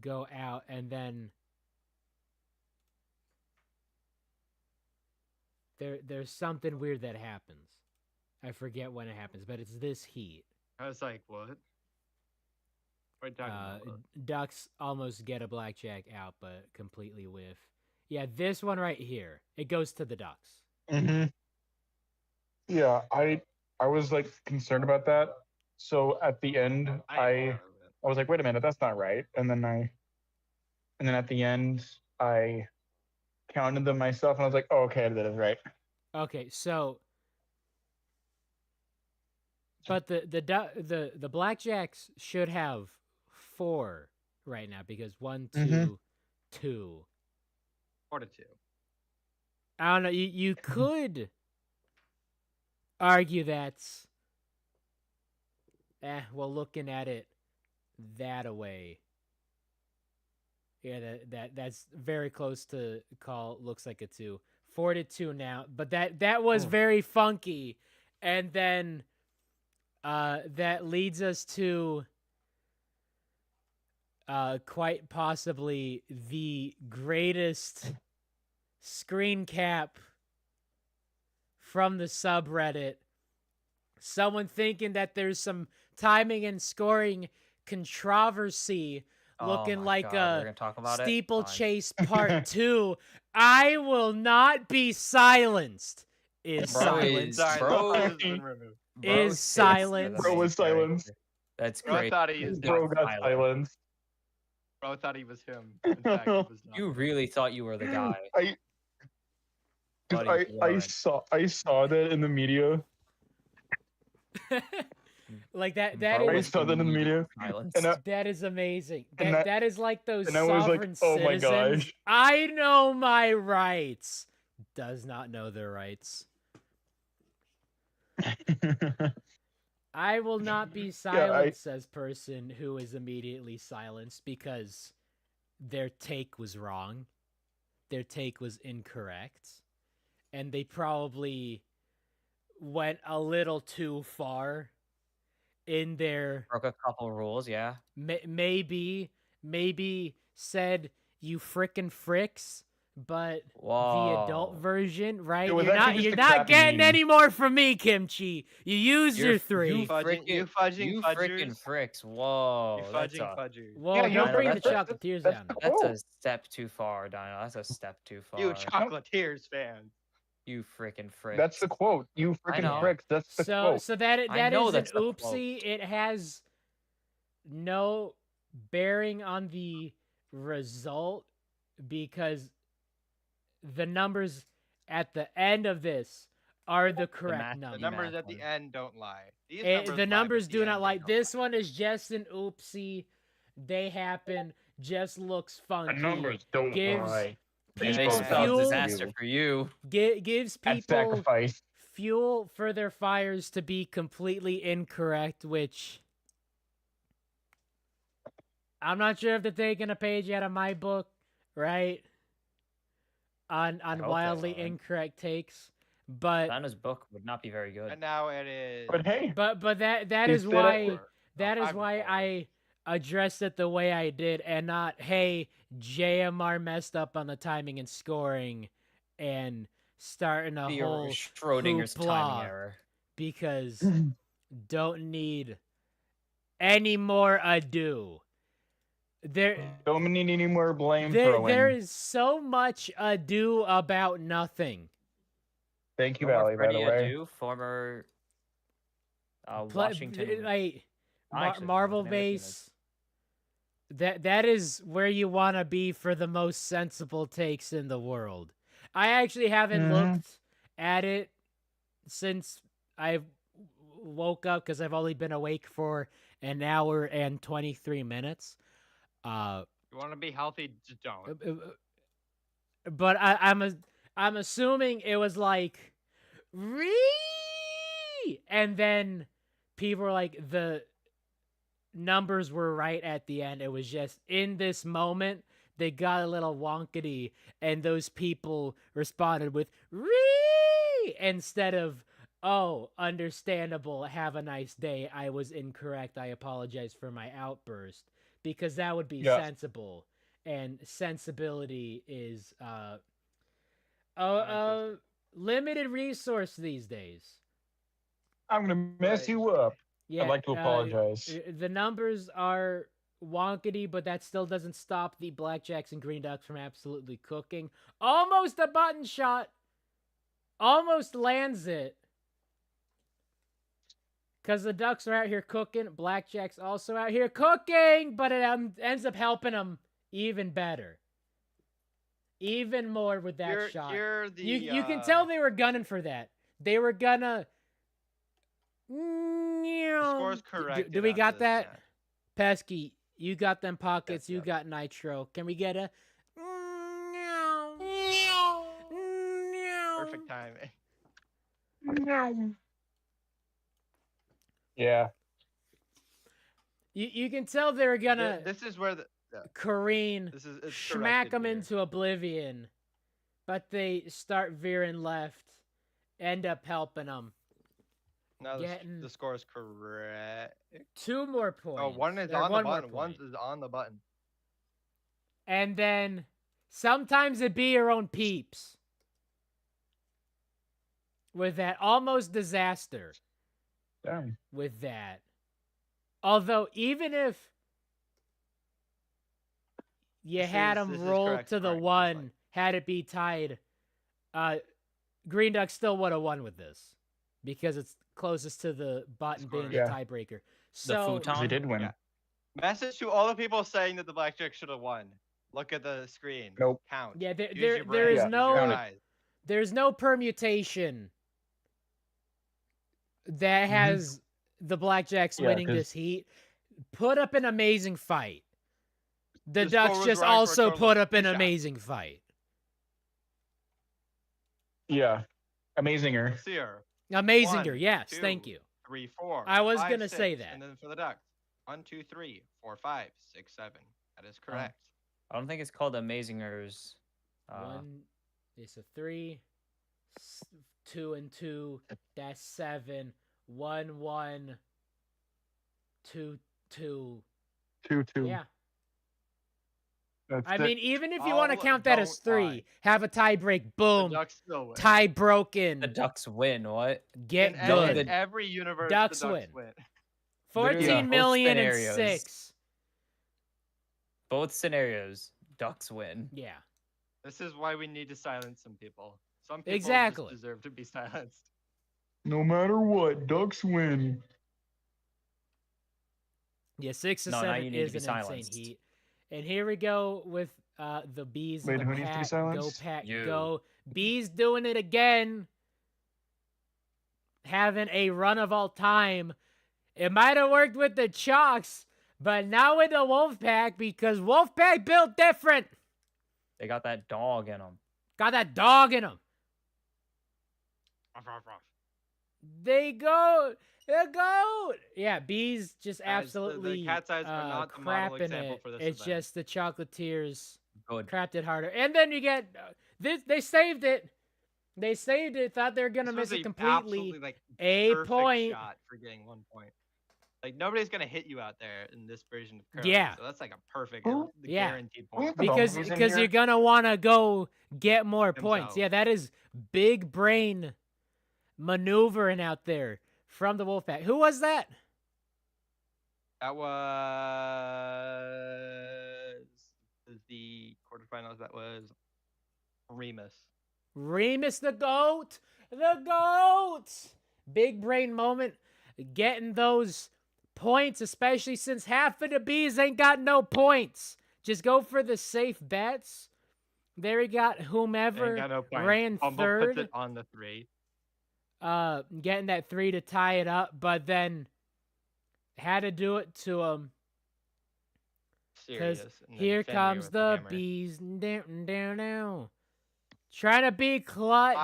go out, and then there's something weird that happens. I forget when it happens, but it's this heat. I was like, what? What are you talking about? Ducks almost get a blackjack out, but completely whiff. Yeah, this one right here. It goes to the Ducks. Mm-hmm. Yeah, I was like concerned about that. So at the end, I was like, wait a minute, that's not right. And then at the end, I counted them myself, and I was like, oh, okay, that is right. Okay, so but the blackjacks should have 4 right now because 1, 2, Mhm. 2. 4 to 2. I don't know. You could argue that's well, looking at it that away. Yeah, that's very close to call. Looks like a 2. 4 to 2 now, but that was very funky, and then that leads us to quite possibly the greatest screen cap from the subreddit. Someone thinking that there's some timing and scoring controversy, looking my like God, we're gonna talk about it? steeplechase part 2. I will not be silenced. Is Bro silenced. is- bro- Has been removed. Bro Is sits silence. for the Bro main was silenced. character. That's Bro great. thought he was Bro got silent. silenced. Bro thought he was him. In fact, he was not. You really thought you were the guy. Because Buddy, you I weren't. saw that in the media. Like that Bro I is was saw that in the media, silenced. and that is amazing. and That is like those and I was like, sovereign oh my citizens. gosh. I know my rights. Does not know their rights. I will not be silenced, says person who is immediately silenced because their take was wrong. Their take was incorrect. And they probably went a little too far in their Broke a couple rules, yeah. maybe said you frickin' fricks, but the adult Whoa. version, right? It was You're actually not just a crappy getting meme. any more from me, Kimchi. You used your 3. You Fudging- you frickin' fudging you fudgers. frickin' fricks. Whoa. You That's fudging a, fudgers. Whoa, Yeah, don't you bring the that's- chocolatiers that's down. the that's a quote. step too far, Dino. That's a step too far. You chocolatiers fan. You frickin' fricks. That's the quote. You freaking know. pricks. That's the So quote. so that I know is an that's the quote. oopsie. It has no bearing on the result because the numbers at the end of this are the correct math- The numbers. numbers math at the one. end don't lie. These The numbers lie, but do the not end, lie. they don't This one is just an oopsie. They happen. Just looks The funky. numbers don't gives lie. They people spelled fuel. disaster for you. Gives At people sacrifice. fuel for their fires to be completely incorrect, which I'm not sure if they're taking a page out of my book, right? On hope they wildly are. incorrect takes, but Santa's book would not be very good. And now it is. But hey, but that You is said it. why that is 5 to why 4. I addressed it the way I did, and not, hey, JMR messed up on the timing and scoring, and starting a Your whole Schrodinger's hoopla, timing error. because don't need any more ado. don't need any more blame There throwing. is so much ado about nothing. Thank you, Former Valley, by the Freddie way. Adu, former Washington, Washington. like I actually don't know Marvel the name of the team is. base. That is where you want to be for the most sensible takes in the world. I actually haven't Mhm. looked at it since I woke up, because I've only been awake for an hour and 23 minutes. You want to be healthy, just don't. But I'm assuming it was like, and then people were like, the numbers were right at the end. It was just in this moment they got a little wonkety, and those people responded with instead of, oh, understandable, have a nice day, I was incorrect, I apologize for my outburst, because that would be Yeah. sensible, and sensibility is Non-existent. limited resource these days. I'm gonna mess Right. you up. Yeah, I'd like to apologize. The numbers are wonkety, but that still doesn't stop the Blackjacks and Green Ducks from absolutely cooking. Almost a button shot. Almost lands it. Because the Ducks are out here cooking. Blackjack's also out here cooking, but it ends up helping them even better. Even more with that shot. You can tell they were gunning for that. They were gonna... The score's correct. Do we got that? Pesky, you got them pockets. Yes, you got Nitro. Can we get a... Perfect timing. Yeah. You can tell they're gonna This is where the careen, it's smack corrected them here. into oblivion, but they start veering left, end up helping them. Now getting- the score is correct. 2 more points. Oh, one is or on the one more button. One point. is on the button. And then sometimes it be your own peeps. With that almost disaster. Damn. With that. Although, even if you This had is them roll correct, to the correct, this 1, one. had it be tied, Green Duck still would have won with this. Because it's closest to the button being the Yeah. tiebreaker. The So, They futon. did win. Yeah. Message to all the people saying that the Blackjack should have won. Look at the screen. Nope. Count. yeah, Use there your is brain, use your no eyes. there's no permutation that has the Blackjacks Yeah, winning 'cause- this heat. Put up an amazing fight. The The Ducks score was just right for a also total put of up 2 an shots. amazing fight. Yeah. Amazinger. Seer. Amazinger, 1, yes, 2, thank you. 3, 4. I was 5, gonna say 6, that. And then for the Ducks. 1, 2, 3, 4, 5, 6, 7. That is correct. I don't think it's called Amazingers. 1 is a 3, 2 and 2, that's 7, 1, 1, 2, 2. 2-2. Yeah. That's I it. mean, even if you want to All count that as don't 3, lie. have a tie break, The boom, Ducks still win. tie broken, The Ducks win. What? get in good. Every, every universe, Ducks the Ducks win. win. 14 both million and scenarios. 6. Both scenarios, Ducks win. Yeah. This is why we need to silence some people. Some people Exactly. just deserve to be silenced. No matter what, Ducks win. Yeah, 6 to No, now 7 you need to is be an insane silenced. heat. And here we go with the Bees. Wait, the who needs to be Pack, silenced? Go Pack, You. go. Bees doing it again. Having a run of all time. It might have worked with the Chalks, but now with the Wolfpack, because Wolfpack built different. They got that dog in them. Got that dog in them. Ruff, ruff, ruff. They go. The goat. Yeah, bees just Guys, absolutely the cat's eyes are not the model crapping example it. for this It's event. just the chocolatiers Good. crapped it harder. And then you get this. They saved it. They saved it. Thought they were gonna This miss was it a completely. absolutely like A perfect point. shot for getting 1 point. Like nobody's gonna hit you out there in this version of curling. Yeah. So that's like a perfect, Who? Yeah. guaranteed We point. have the Because bumblebees in you're here. gonna want to go get more points. Themselves. Yeah, that is big brain maneuvering out there from the Wolfpack. Who was that? That was the quarterfinals. That was Remus. Remus the goat. The goat. Big brain moment, getting those points, especially since half of the bees ain't got no points. Just go for the safe bets. There he got whomever Ain't got no points. ran Bumble third. puts it on the 3. Getting that 3 to tie it up, but then had to do it to him. Because Serious. and then here Fenrir comes with the hammer. bees. Down. Trying to be clutch.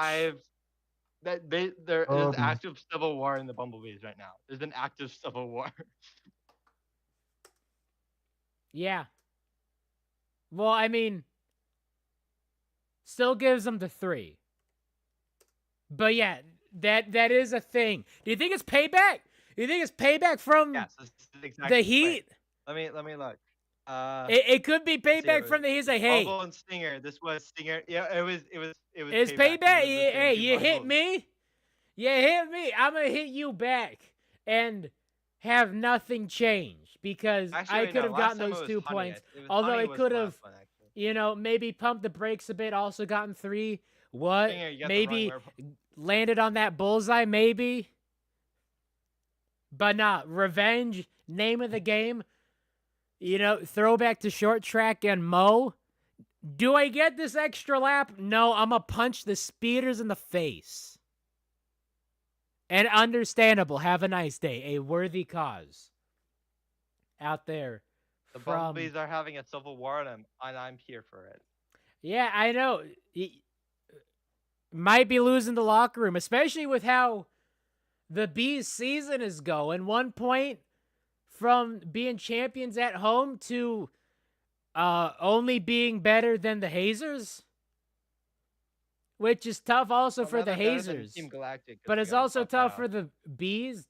There Oh, is bees. active civil war in the bumblebees right now. There's an active civil war. Yeah. Well, I mean, still gives them the 3. But yeah, that is a thing. Do you think it's payback? Do you think it's payback from Yes, this is exactly the Heat? Let me look. It could be let's see, payback it from the Heat. Say, hey, Bumble and Stinger. This was Stinger. Yeah, it was it's payback. payback. It was the same Hey, two you hit Bumbles. me. You hit me. I'm gonna hit you back and have nothing change because Actually, I wait, could no, have last gotten time it those was 2 Honey. points. It was Although Honey it was could the have, last one, actually. you know, maybe pumped the brakes a bit. Also gotten 3. What? Stinger, you got the Maybe wrong word. landed on that bullseye. Maybe. But nah, revenge. Name of the game. You know, throwback to short track and Mo. Do I get this extra lap? No, I'm going to punch the speeders in the face. And understandable. Have a nice day. A worthy cause. Out there. The from... bumblebees are having a civil war, and I'm here for it. Yeah, I know. Might be losing the locker room, especially with how the Bees season is going. 1 point from being champions at home to only being better than the Hazers, which is tough also for the Hazers. Team Galactic, But it's gotta also top tough out. for the Bees.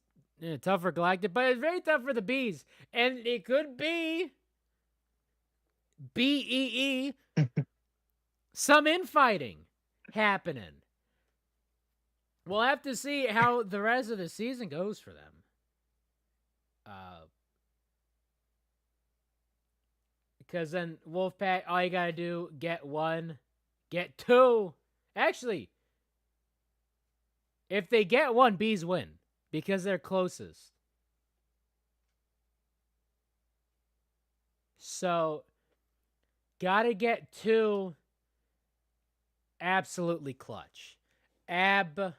Tough for Galactic, but it's very tough for the Bees. And it could be BEE some infighting happening. We'll have to see how the rest of the season goes for them. Because then Wolfpack, all you gotta do, get 1, get 2. Actually, if they get 1, Bees win because they're closest. So, gotta get 2. Absolutely clutch. Absolutely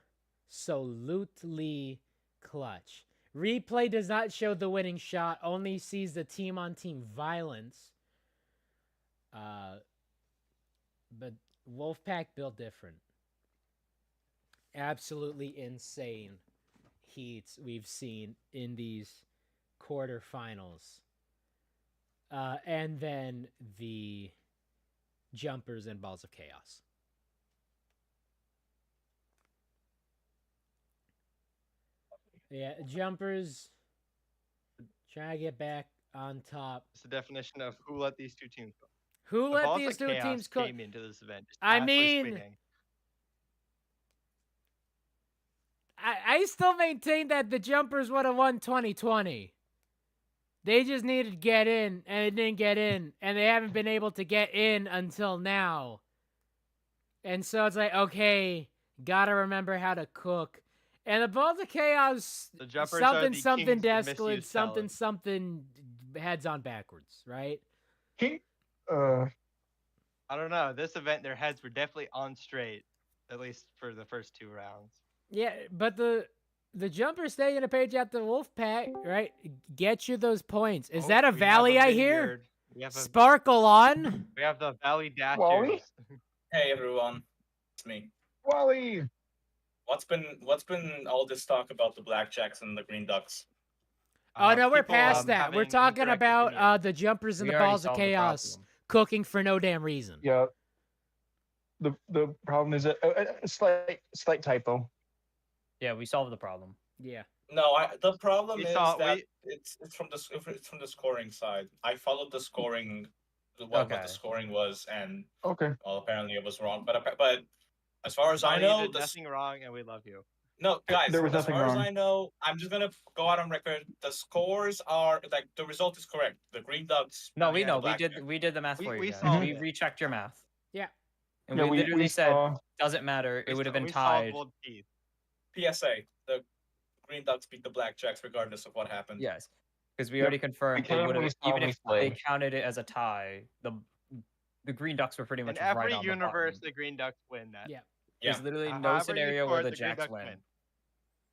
clutch. Replay does not show the winning shot, only sees the team-on-team violence. But Wolfpack built different. Absolutely insane heats we've seen in these quarterfinals. And then the jumpers and balls of chaos. Yeah, jumpers trying to get back on top. It's the definition of who let these 2 teams go. Who The let balls these of 2 chaos teams cook? came into this event. Just I absolutely mean, swinging. I still maintain that the jumpers would have won 2020. They just needed to get in, and it didn't get in, and they haven't been able to get in until now. And so it's like, okay, gotta remember how to cook. And the balls of chaos, The jumpers something, are the something kings of desperate, misused something, talent. something, heads on backwards, right? He, I don't know. This event, their heads were definitely on straight, at least for the first 2 rounds. Yeah, but the jumpers stay in a page at the Wolfpack, right? Get you those points. Is that a We have Valley I hear? vineyard. We have Sparkle on. we have the Valley Dashers. Wally? Hey everyone, it's me. Wally. What's been all this talk about the Blackjacks and the Green Ducks? Oh no, we're People, past that. having We're talking incorrect about opinions. the jumpers and We the already balls of solved the chaos problem. cooking for no damn reason. Yeah. The problem is a slight typo. Yeah, we solved the problem. Yeah. No, the problem We is saw- that we- it's from the scoring side. I followed the scoring, what Okay. the scoring was, and Okay. well, apparently it was wrong. But as far as I Molly, you know, did nothing wrong, and we love you. no, guys. There was As nothing far as wrong. I know, I'm just gonna go out on record. The scores are like the result is correct. The Green Ducks. No, winning we and know. the Blackjack. We did the math We- for you we guys. solved We it. rechecked your math. Yeah. And Yeah, we literally said saw. doesn't matter. It would have been we solved tied. world peace. PSA: the Green Ducks beat the Blackjacks regardless of what happened. Yes, because we Yep. already confirmed We it would have. we saw Even we if they played. counted it as a tie, the Green Ducks were pretty In much every right on universe, the button. the Green Ducks win that. Yeah. Yeah. There's literally no However you scenario score where it, the Green Jacks Ducks win.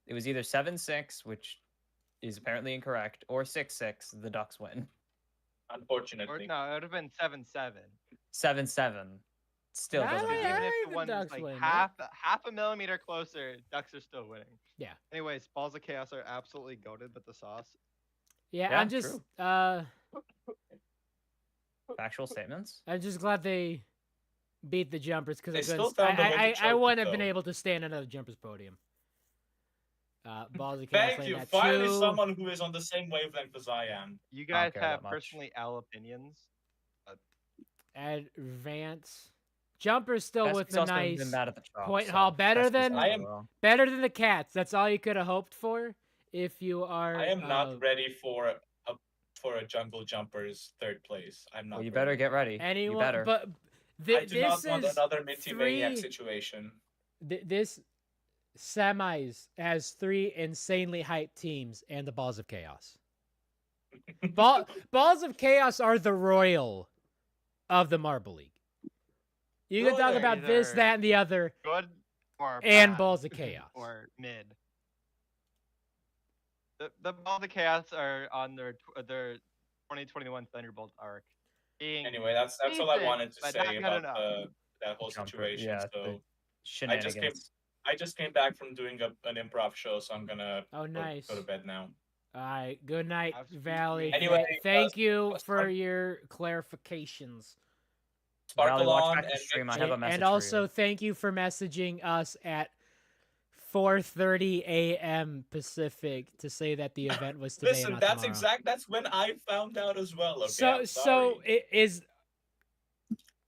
It was either 7-6, which is apparently incorrect, or 6-6, the Ducks win. Or Unfortunately. no, it would have been 7-7. 7-7. Still Yeah, doesn't yeah, Even matter. I if think the the one's Ducks like win, half a millimeter closer, Ducks are still winning. Yeah. Anyways, balls of chaos are absolutely goated with the sauce. Yeah, Yeah, I'm just true. Factual statements. I'm just glad they beat the jumpers They because still found a way to I choke wouldn't it, have been though. able to stand another jumpers podium. Balls of chaos Thank laying you. that Finally, two. someone who is on the same wavelength as I am. You I don't guys care have that much. personally L opinions. Advance. Jumpers still Best with he's the also nice been bad at the chop, point so haul. Better Best he's than- also I am- well. better than the cats. That's all you could have hoped for if you are. I am not ready for a jungle jumpers third place. I'm not. Well, you better ready. get ready. Anyone, You better. but I do this not want is another Minty Maniac three- situation. This semis has three insanely hyped teams and the balls of chaos. Balls of chaos are the royal of the Marble League. You can Well, talk they're about this, either- that, and the other, Good or and bad, balls of chaos. or mid. The balls of chaos are on their 2021 Thunderbolt arc. Being Anyway, that's all I decent, wanted to but not say good about enough. that whole Jumper, situation. yeah, So the shenanigans. I just came back from doing an improv show, so I'm gonna Oh, nice. go to bed now. All right. Good night, Have some Valley. sweet Anyway, Thank you let's for talk- your clarifications. Sparkle Valley, watch on back the and stream. I make have a And message also, for you. thank you for messaging us at 4:30 a.m. Pacific to say that the event was today and Listen, not that's tomorrow. that's when I found out as well. Okay, So, I'm so sorry. it is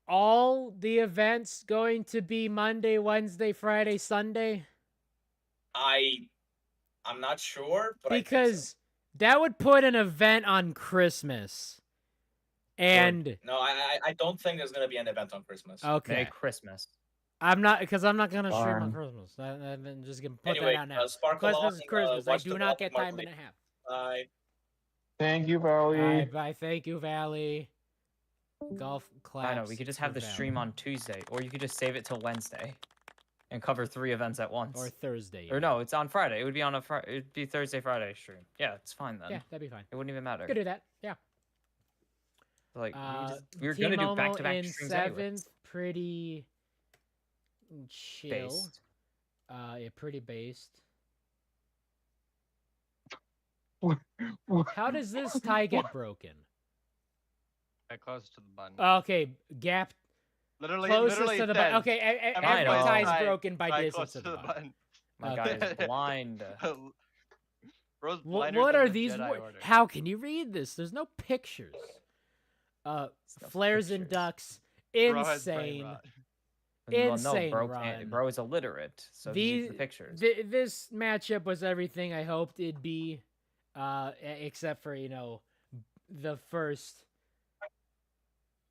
all the events going to be Monday, Wednesday, Friday, Sunday? I'm not sure, but I think so. Because that would put an event on Christmas. And no, I don't think there's gonna be an event on Christmas. okay, Merry Christmas. I'm not because I'm not gonna stream on Darn. Christmas. I'm just gonna put Anyway, that out now. Sparkle Christmas on is and, Christmas. I watch do the not Baltic get time Marble and a half. Bye. Thank you, All Valley. right, bye. Thank you, Valley. Golf class. I know. We could just have the stream on Tuesday, or you could just save it till Wednesday, and cover 3 events at once. or Thursday. Or no, it's on Friday. It would be on a Friday. It'd be Thursday, Friday stream. Yeah, it's fine then. Yeah, that'd be fine. It wouldn't even matter. Could do that. Yeah. Like we were gonna do T-Momo back-to-back in streams anyways. 7th, pretty chill. Based. Yeah, pretty based. Wh- How does this tie get broken? Get close to the button. Okay, gap literally, closest literally to the says, button. Okay, every I every know. tie tie- is broken by tie distance close to the button. My Okay. guy is blind. Bro's What blinder are than the these? Jedi Order. How can you read this? There's no pictures. no Flares and pictures. ducks. Bro has brain Insane. rot. Well, Insane no, bro, run. bro is illiterate, so he needs the These- pictures. This matchup was everything I hoped it'd be, except for the first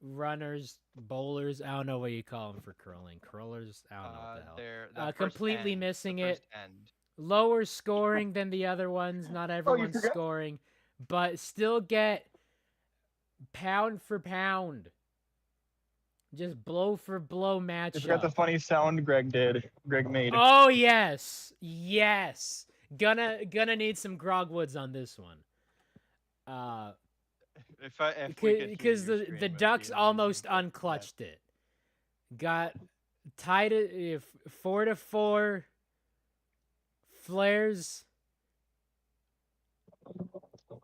runners, bowlers. I don't know what you call them for curling. Curlers. I don't know what the hell. They're the first completely end, missing the it. first end. Lower scoring than the other ones. Not everyone's forgot? scoring, but still get pound for pound. Just blow for blow I forgot the matchup. funny sound Greg made. Oh yes. Gonna need some grogwoods on this one. If we could hear Because your the scream, it would Ducks be almost amazing. unclutched it. Got tied it 4-4. Flares.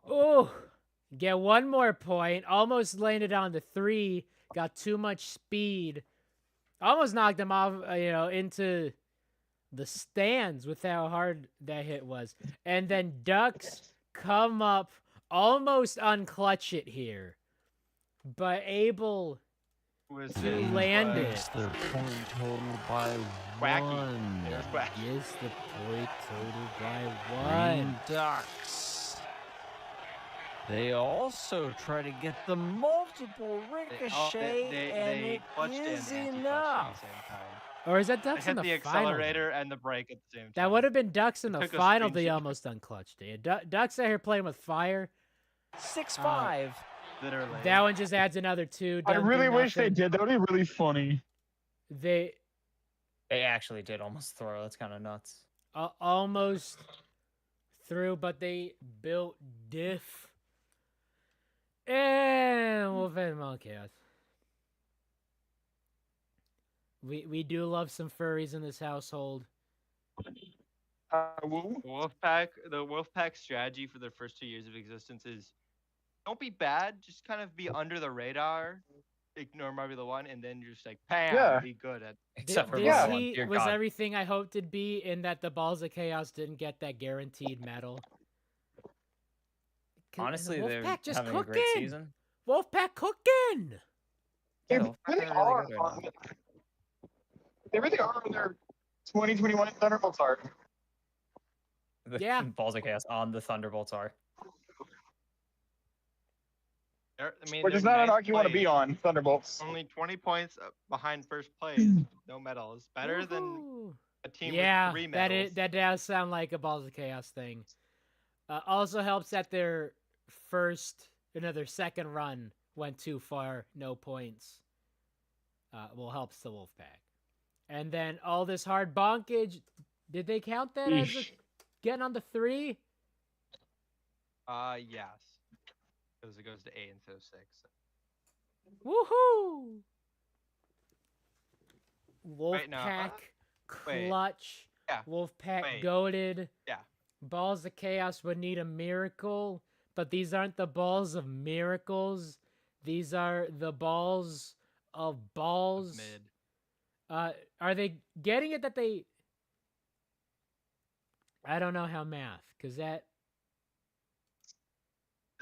Oh, get one more point. Almost landed on the 3. Got too much speed. Almost knocked him off, into the stands with how hard that hit was. And then Ducks come up, almost unclutch it here, but able Was to it? land Increase it. their point total by Wacky. one. It was wacky. Yes, the point total by Green 1. Ducks. They also try to get the multiple ricochet, and They it clutched in is and anti-clutched at the enough. same time. Or is that They Ducks in hit the the final? accelerator and the brake at the same time. That would have been Ducks in the took a final. They screenshot. almost unclutched it. Ducks out here playing with fire. 6-5. Literally. That one just adds another 2. I Doesn't do really wish they nothing. did. That would be really funny. They They actually did almost throw. That's kind of nuts. almost through, but they built diff. And Wolf and Chaos. We do love some furries in this household. Woo. The Wolfpack strategy for their first 2 years of existence is don't be bad, just kind of be under the radar, ignore Marvel 1, and then you're just like, bam, Yeah. be good at. Except for This Yeah. one. heat Dear was God. everything I hoped it'd be, in that the Balls of Chaos didn't get that guaranteed medal. Honestly, they're Wolfpack just having cooking. a great season. Wolfpack cooking. They Yeah, Wolfpack really are are. really good right now. They really are on their 2021 Thunderbolts arc. The Yeah. Balls of Chaos on the Thunderbolts are. Which is not an arc you want to be on, Thunderbolts. Only 20 points behind first place, no medals. Better than Woohoo. a team Yeah, with 3 medals. that does sound like a Balls of Chaos thing. Also helps that their second run went too far, no points. Helps the Wolfpack. And then all this hard bonkage, did they count that as getting on the 3? Yes. Because it goes to 8 instead of 6. Woohoo! Right now, Wolfpack wait. clutch. Yeah, Wolfpack wait. goated. Yeah. Balls of Chaos would need a miracle, but these aren't the balls of miracles. These are the balls of balls. Mid. Are they getting it that they... I don't know how math, because that...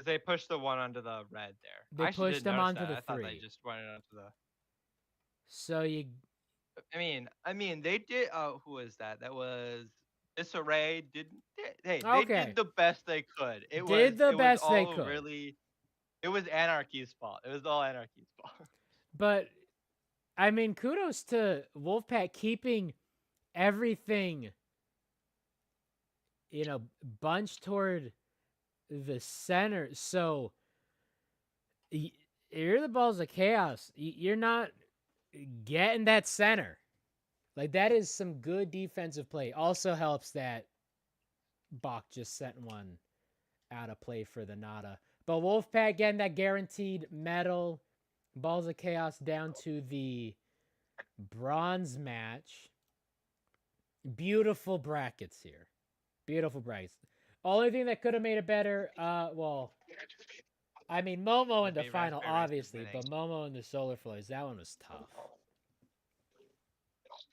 They pushed the 1 onto the red there. They I actually pushed didn't them notice onto that. the I thought 3. they just went onto the. So you... I mean, they did. Who was that? That was Disarray. They Okay. did the best they could. It Did was the it best was they all could. Really, it was Anarchy's fault. It was all Anarchy's fault. But, I mean, kudos to Wolfpack keeping everything, bunched toward the center. So, you're the Balls of Chaos. You're not getting that center. Like, that is some good defensive play. Also helps that Bach just sent one out of play for the Nada. But Wolfpack getting that guaranteed medal. Balls of Chaos down to the bronze match. Beautiful brackets here. Beautiful brackets. Only thing that could have made it better, Momo in the Be final, Raspberries obviously, winning. but Momo in the Solar Flares, that one was tough.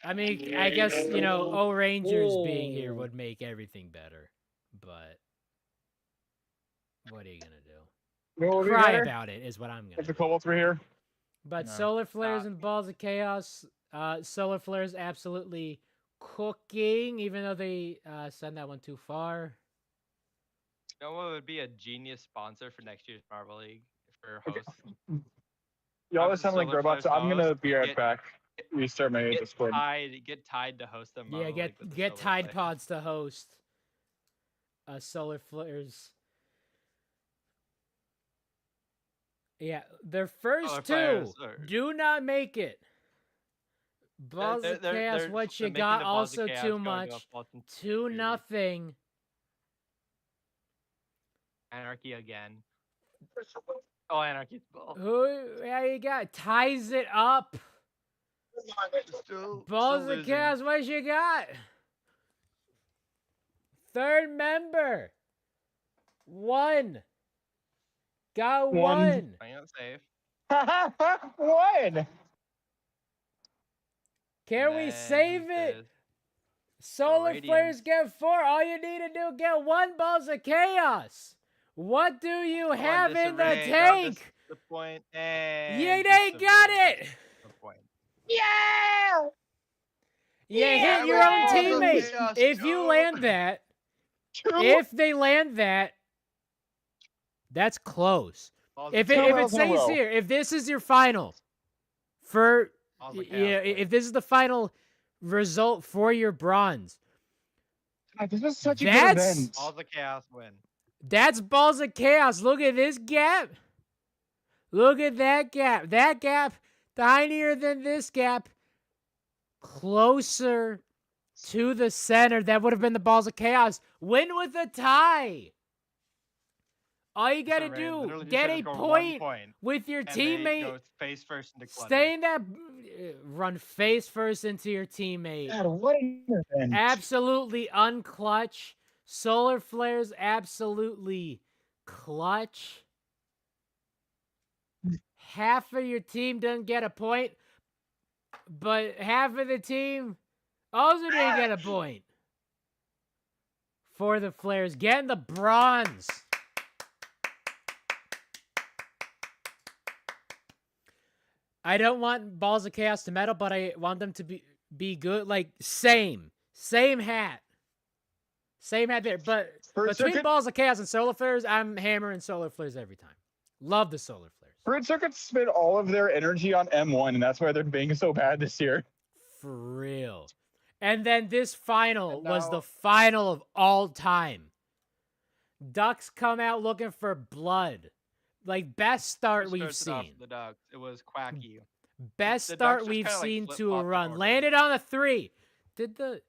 I mean, I guess, Rangers being here would make everything better, but what are you going to do? What would be Cry better? about it is what I'm going If to the do. Cobalts were here. But No. Solar Flares and Balls of Chaos, Solar Flares absolutely cooking, even though they send that one too far. You know what would be a genius sponsor for next year's Marvel League for hosts? Y'all Have just the sound like Solar robots. Flares I'm gonna host, be right get- back. Restart my Discord. Get tied to host the Marvel Yeah, League with the get Solar Tide Flares. Pods to host Solar Flares. Yeah, their first Solar two Flares are- do not make it. Balls of Chaos, what you they're making got, the Balls of also Chaos too go into a much. Fulton 2-0. Anarchy again. Oh, Anarchy's ball. Yeah, you got ties it up. Still Balls of losing. Chaos, what you got? Third member. 1. Got One. 1. Playing it safe. One. Can And we then save who's it? this? Solar Radiance. Flares get 4. All you need to do get 1 Balls of Chaos. What do you have in the Disarray, don't tank? disappoint, and You ain't got disarray. it. Disappoint. Yeah. You hit Yeah, your we own have teammate. Chaos If you too. land that, Two. if they land that, that's close. Balls If of it Chaos in a stays row. here, if this is your final for Balls of yeah, Chaos if this is the final result for your bronze, God, this was such a good That's- event. Balls of Chaos win. that's Balls of Chaos. Look at this gap. Look at that gap. That gap tinier than this gap. Closer to the center. That would have been the Balls of Chaos. Win with a tie. All you gotta Disarray do, literally just get had a to score 1 point with your and they teammate. go face first into clutter. Stay in that, run face first into your teammate. God, what an event. Absolutely unclutch. Solar Flares absolutely clutch. Half of your team doesn't get a point, but half of the team also didn't get a point. For the Flares, getting the bronze. I don't want Balls of Chaos to medal, but I want them to be good. Like, same hat. Same hat there. But Fruit between Circuit, Balls of Chaos and Solar Flares, I'm hammering Solar Flares every time. Love the Solar Flares. Fruit Circuit spent all of their energy on M1, and that's why they're being so bad this year. For real. And then this final And was the now- final of all time. Ducks come out looking for blood. Like, best start Who we've starts it off seen. for the Ducks? It was Quacky. Best the start Ducks just we've kinda, like, seen to a flip-flopped their run. order. Landed on a 3. Did the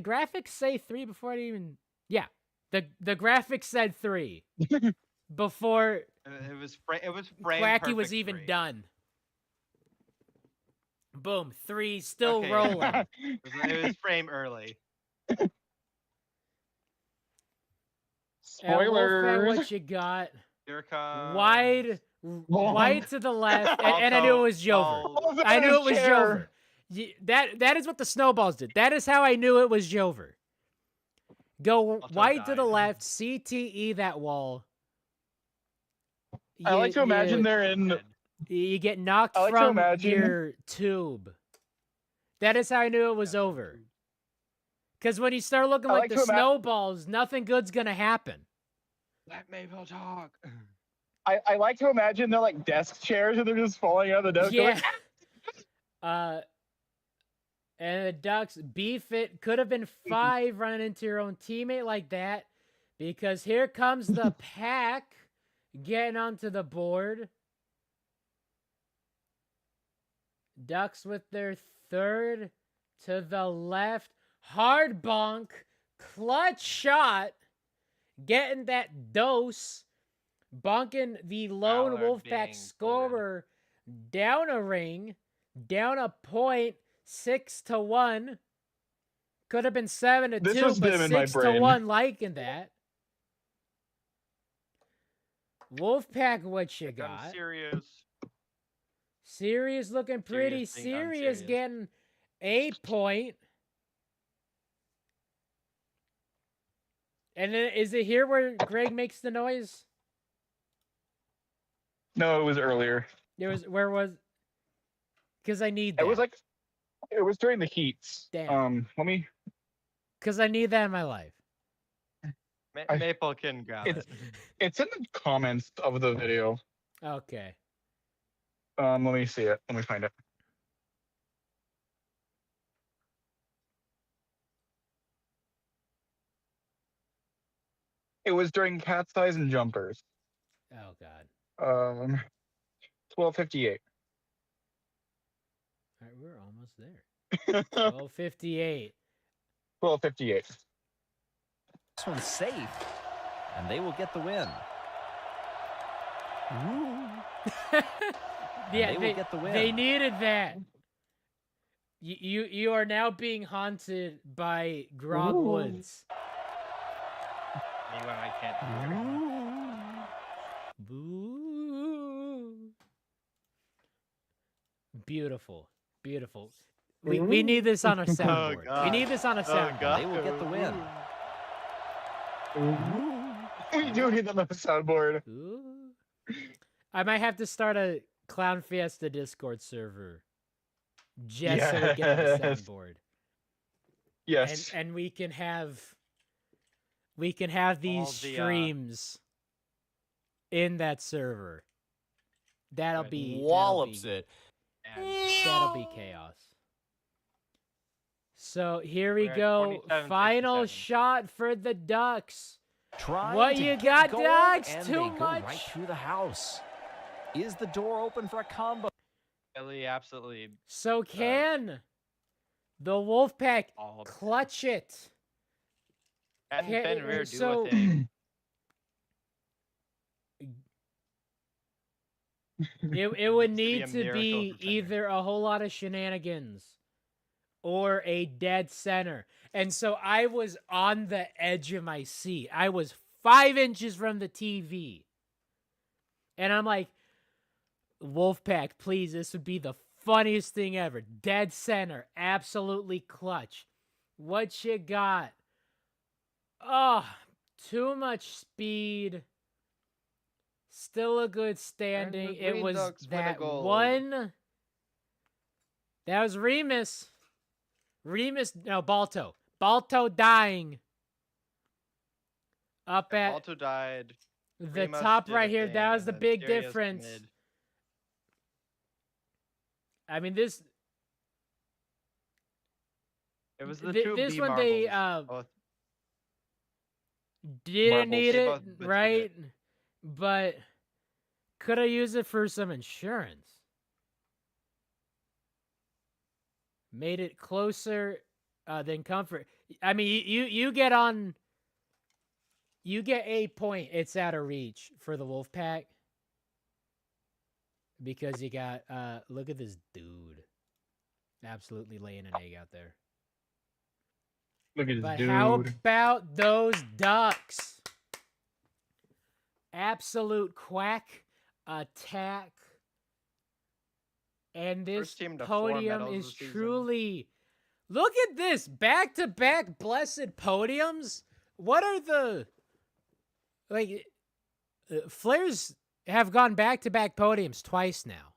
graphics say 3 before it even? Yeah, the graphics said 3 before It was frame Quacky was perfect even 3. done. Boom, 3 still Okay. rolling. It was frame early. And Wolfman, Spoilers. what you got? Here comes Wide to the left, and I knew it was Jover. Also, I knew it was Chair. Jover. That is what the snowballs did. That is how I knew it was Jover. Go Also wide to the died. left, CTE that wall. I like to imagine they're in. You get knocked I like to from imagine- your tube. That is how I knew it was over. Because when you start looking I like like the to snowballs, nothing good's gonna happen. Let Maple talk. I like to imagine they're like desk chairs and they're just falling out of the desk. They're Yeah. like, And the Ducks beef it. Could have been 5 running into your own teammate like that. Because here comes the pack getting onto the board. Ducks with their 3rd to the left. Hard bonk. Clutch shot. Getting that dose. Bonking the lone Ballard Wolfpack being scorer down a ring. Down a point. 6-1. Could have been 7-2, This was but dim in my 6-1 brain. liking that. Wolfpack, what you I'm got? serious. Serious looking pretty Serious being serious, unserious. getting a point. And then is it here where Greg makes the noise? no, it was earlier. Where was? Because I need that. It was like, it was during the heats. Damn. Let me. Because I need that in my life. I- Maple can grab It's- it. It's in the comments of the video. Okay. Let me see it. Let me find it. It was during cat size and jumpers. Oh God. 12:58. All right, we're almost there. 12:58. 12:58. This one's safe, and they will get the win. Ooh. Yeah, they will get the win. They needed that. You are now being haunted by Grog Ooh. Woods. Me when I can't. Boo. Beautiful. Beautiful. We need this on our soundboard. We God. need this on a soundboard. God. They will get the win. We do need them on the soundboard. Ooh. I might have to start a Clown Fiesta Discord server just so we get the Yes. soundboard. Yes. And we can have these All the, streams in that server. That'll Right. be Wallops it. That'll be chaos. So here we We're at go. 27-57. Final shot for the Ducks. Trying What to you get got, goal, Ducks? and Too they go much? right through the house. Is the door open for a combo? Really, absolutely So can the Wolfpack all. clutch it? Can Can- Fenrir do so- a thing? It would Needs need to to be a miracle be for Fenrir. either a whole lot of shenanigans or a dead center. And so I was on the edge of my seat. I was 5 inches from the TV. And I'm like, Wolfpack, please, this would be the funniest thing ever. Dead center, absolutely clutch. What you got? Oh, too much speed. Still a good standing. It Green was Ducks win a that gold. one. That was Remus. No, Balto. Balto dying. Up at Balto died. the Remus top did right a here. thing, That was and the then big Sirius difference. mid. I mean, this It was the Th- two this B one they, marbles. Both. didn't Marbles. need They it, both butchered right? But could I use it for some insurance? Made it closer than comfort. I mean, you get on. You get a point. It's out of reach for the Wolfpack because you got. Look at this dude, absolutely laying an egg out there. Look at this But dude. how about those Ducks? Absolute quack attack. And this First team to 4 podium medals is this season. truly. Look at this back-to-back blessed podiums. What are the Flares have gone back-to-back podiums twice now.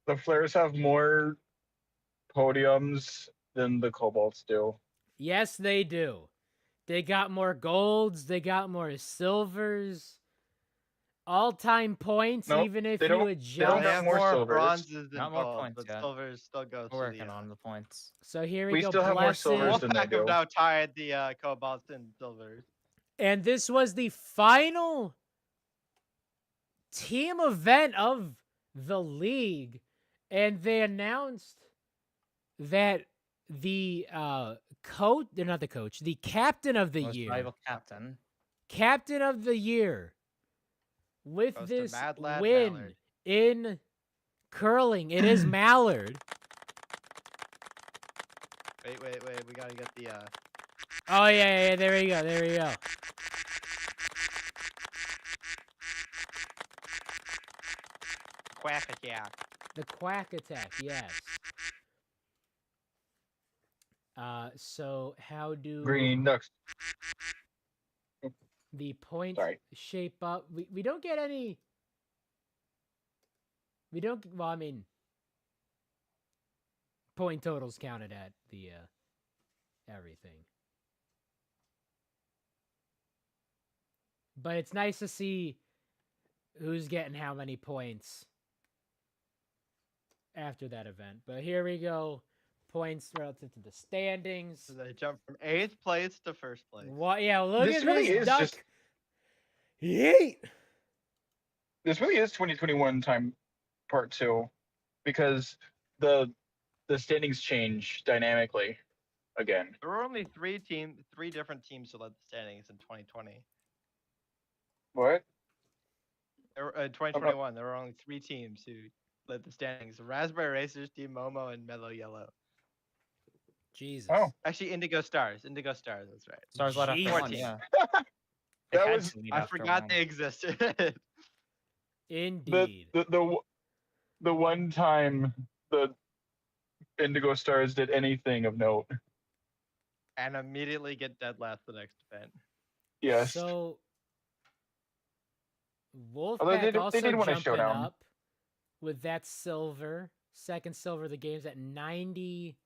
The Flares have more podiums than the Cobalts do. Yes, they do. They got more golds. They got more silvers. All-time points, No, even if they you don't- they adjust. don't They have have more more silvers. bronzes than Not more golds, points but yet. silvers still goes We're to working the. on the points. So here we We go. still have more Blessed. silvers than they Wolfpack have do. now tied the cobalts and silvers. And this was the final team event of the league. And they announced that the coach, they're not the coach, the captain of the Most year. valuable captain. Captain of the year with Goes to this Mad Lad win Mallard. in curling. It is Mallard. Wait, we gotta get the Oh, yeah, there we go. quack attack. The quack attack, yes. So how do Green Ducks. the points Sorry. shape up? We don't get any. We don't. Well, I mean, point totals counted at the everything. But it's nice to see who's getting how many points after that event. But here we go. Points relative to the standings. So they jump from 8th place to 1st place. What? Yeah, look This at really this is duck. just- Yeet! This really is 2021 time part 2 because the standings change dynamically again. There were only 3 different teams who led the standings in 2020. What? There were, 2021, there were only 3 teams who led the standings: Raspberry Racers, Team Momo, and Mellow Yellow. Jesus. Oh. Actually, Indigo Stars. That's right. Stars let Jesus. after one, Team. yeah. They That had was- to lead I after a forgot while. they existed. the Indeed. the one time the Indigo Stars did anything of note. And immediately get dead last the next event. Yes. So Although Wolfpack they also did win a jumping showdown. up with that silver, second silver of the game's at 90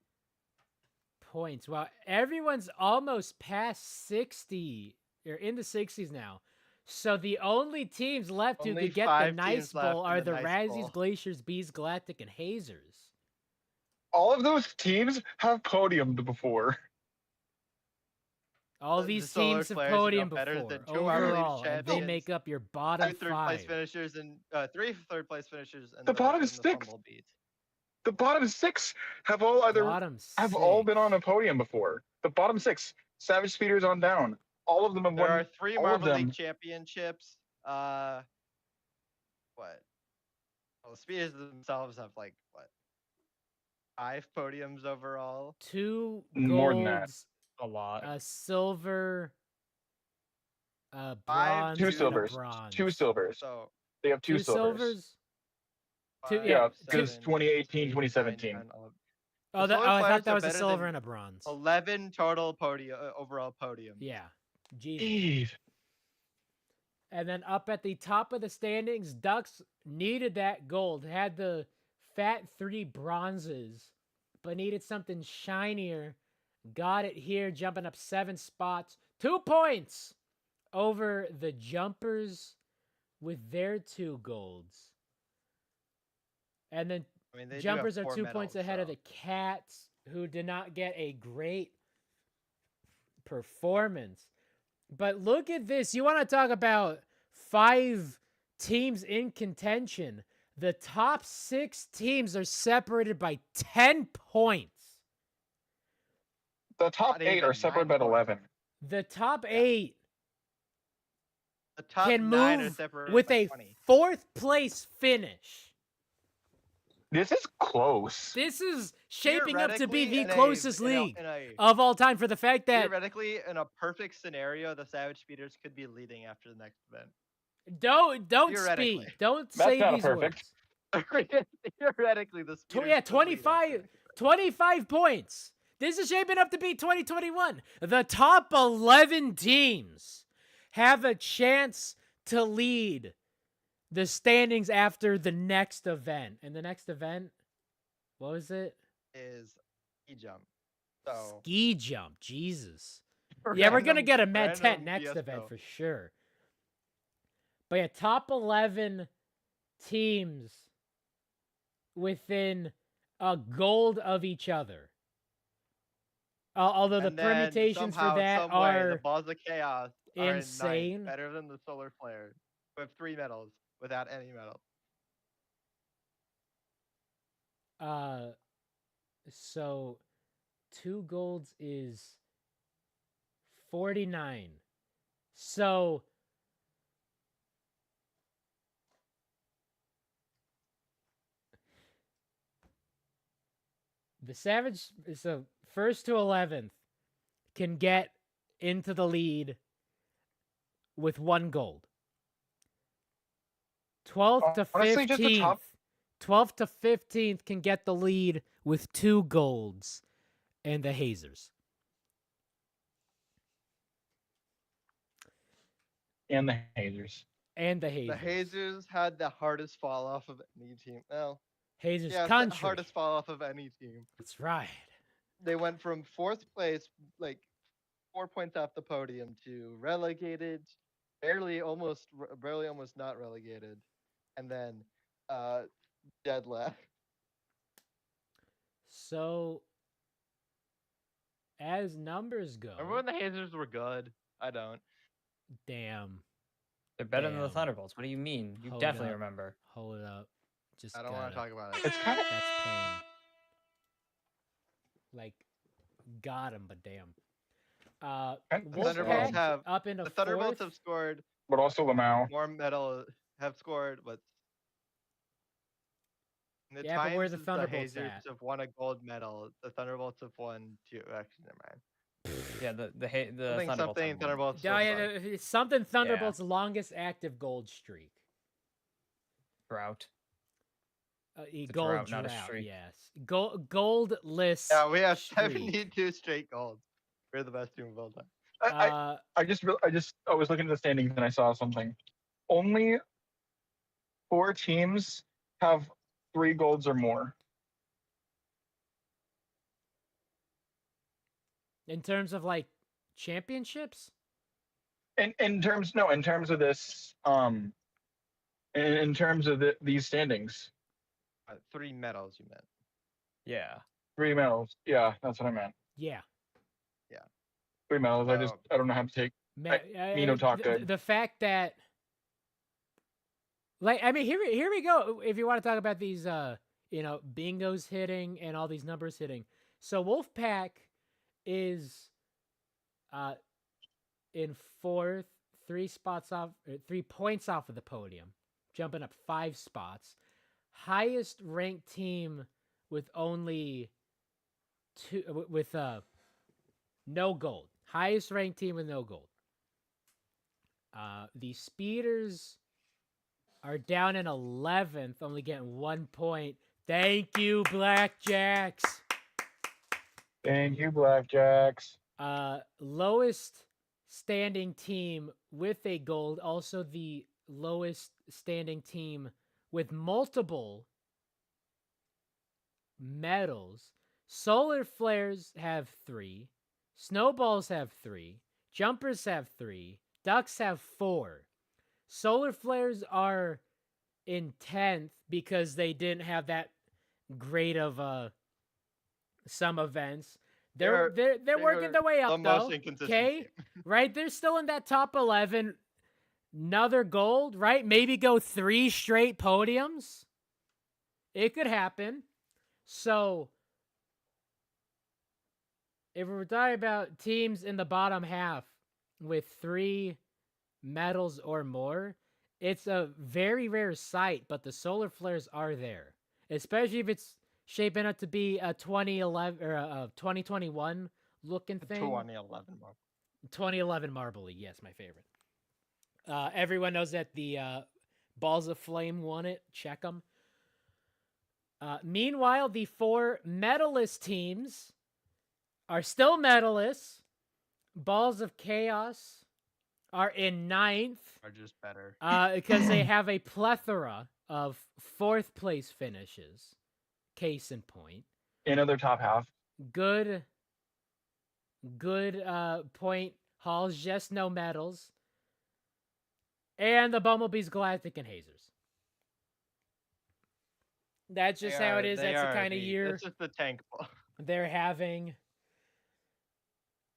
points. Wow, everyone's almost past 60 or in the 60s now. So the only teams left who Only could get the 5 nice teams left bowl in are the the Nice Razzies, Bowl. Glaciers, Bees, Galactic, and Hazers. All of those teams have podiumed before. All The these Solar teams have Flares, podium better before than 2 of our league overall, and they champions, make up your 2 bottom third-place 5. finishers and 3 third-place finishers, and The bottom and 6. Bumblebees. The bottom 6 have all Bottom have all 6. been on a podium before. The bottom 6, Savage Speeders on down. All of them have There won. are 3 all of Marvel them. League championships. What? Well, the Speeders themselves have like what? 5 podiums overall. 2 More than that. golds, A lot. a silver, a 5, bronze, 2 and a silvers. bronze. 2 silvers. So They have 2 Two silvers. silvers. Two- 5, yeah, because 7, 2018, 8, 2017. 9, 10, 11. Oh, The Solar I Flares thought that are was a better silver than and a bronze. 11 total podium overall podiums. Yeah. Jesus. Jeez. And then up at the top of the standings, Ducks needed that gold. Had the fat 3 bronzes, but needed something shinier. Got it here, jumping up 7 spots. 2 points over the Jumpers with their 2 golds. And then I mean, they do have Jumpers are 4 2 points medals, ahead of so- the Cats, who did not get a great performance. But look at this. You want to talk about 5 teams in contention. The top 6 teams are separated by 10 points. The top Not 8 even are separated 9 by 11. The top Yeah. 8 The top can 9 are move separated with by a 20. 4th place finish. This is close. This is shaping up to be Theoretically, the in a- closest in a- league in a- of all time for the fact that Theoretically, in a perfect scenario, the Savage Speeders could be leading after the next event. don't Theoretically. speak. Don't That's say not a these perfect. words. Theoretically, the Speeders Yeah, could lead after the 25, next event. 25 points. This is shaping up to be 2021. The top 11 teams have a chance to lead the standings after the next event. And the next event, what was it? Is E-Jump. So, Ski jump. Jesus. Yeah, we're going to get a Med Tent random next event fiesta. for sure. But yeah, top 11 teams within a gold of each other. Although the And then permutations for somehow, that some way, are the Balls of Chaos are in insane. ninth, better than the Solar Flare, with 3 medals without any medals. So 2 golds is 49. So the Savage, so first to 11th can get into the lead with 1 gold. 12th to Honestly, just the 15th. top- 12th to 15th can get the lead with 2 golds and the Hazers. And the Hazers. And the Hazers. The Jesus had the hardest fall off of any team. Well, Hazers yeah, the country. hardest fall off of any team. That's right. They went from 4th place, like 4 points off the podium, to relegated, barely almost not relegated, and then dead last. So, as numbers go, Remember when the Hazers were good? I don't. damn, They're better than the Damn. Thunderbolts. What do you mean? You Hold definitely up. remember. hold it up. Just I don't want to talk about it. It's kind of That's pain. Like, got him, but damn. And The Thunderbolts Wolfpack have up into the Thunderbolts 4th. have scored but also Lamau. more medal. Have scored what? In the Yeah, but where times the since Thunderbolts Hazers at? have won a gold medal, the Thunderbolts have won 2. Actually, never mind. Yeah, the I think Thunderbolts. something have one. Thunderbolts. Oh, yeah, something Thunderbolt's longest active gold streak. Drought. Gold drought, drought, not a streak. yes. Gold list. Yeah, we have streak. 72 straight golds. We're the best team of all time. I was looking at the standings and I saw something. Only 4 teams have 3 golds or more. In terms of like championships? In terms of this in terms of these standings. 3 medals, you meant. Yeah. 3 medals. Yeah, that's what I meant. Yeah. 3 medals. I don't know how to take. Mino talk good. The fact that, like, I mean, here we go. If you want to talk about these, bingos hitting and all these numbers hitting. So Wolfpack is, in 4th, 3 points off of the podium, jumping up 5 spots. Highest ranked team with only no gold. Highest ranked team with no gold. The Speeders are down in 11th, only getting 1 point. Thank you, Blackjacks. Thank you, Blackjacks. Lowest standing team with a gold, also the lowest standing team with multiple medals. Solar Flares have 3. Snowballs have 3. Jumpers have 3. Ducks have 4. Solar Flares are in 10th because they didn't have that great of some events. They're working their way up, though. Okay, right? They're still in that top 11. Another gold, right? Maybe go 3 straight podiums. It could happen. So, if we're talking about teams in the bottom half with 3 medals or more, it's a very rare sight, but the Solar Flares are there. Especially if it's shaping up to be a 2011 or a 2021 looking thing. 2011 marble. 2011 Marble League, yes, my favorite. Everyone knows that the Balls of Flame won it. Check them. Meanwhile, the 4 medalist teams are still medalists. Balls of Chaos are in 9th. Are just better. Because they have a plethora of 4th place finishes. Case in point. In their top half. Good point hauls, just no medals. And the Bumblebees, Galactic, and Hazers. That's just how it is. That's the kind of year. That's just the tank ball. They're having.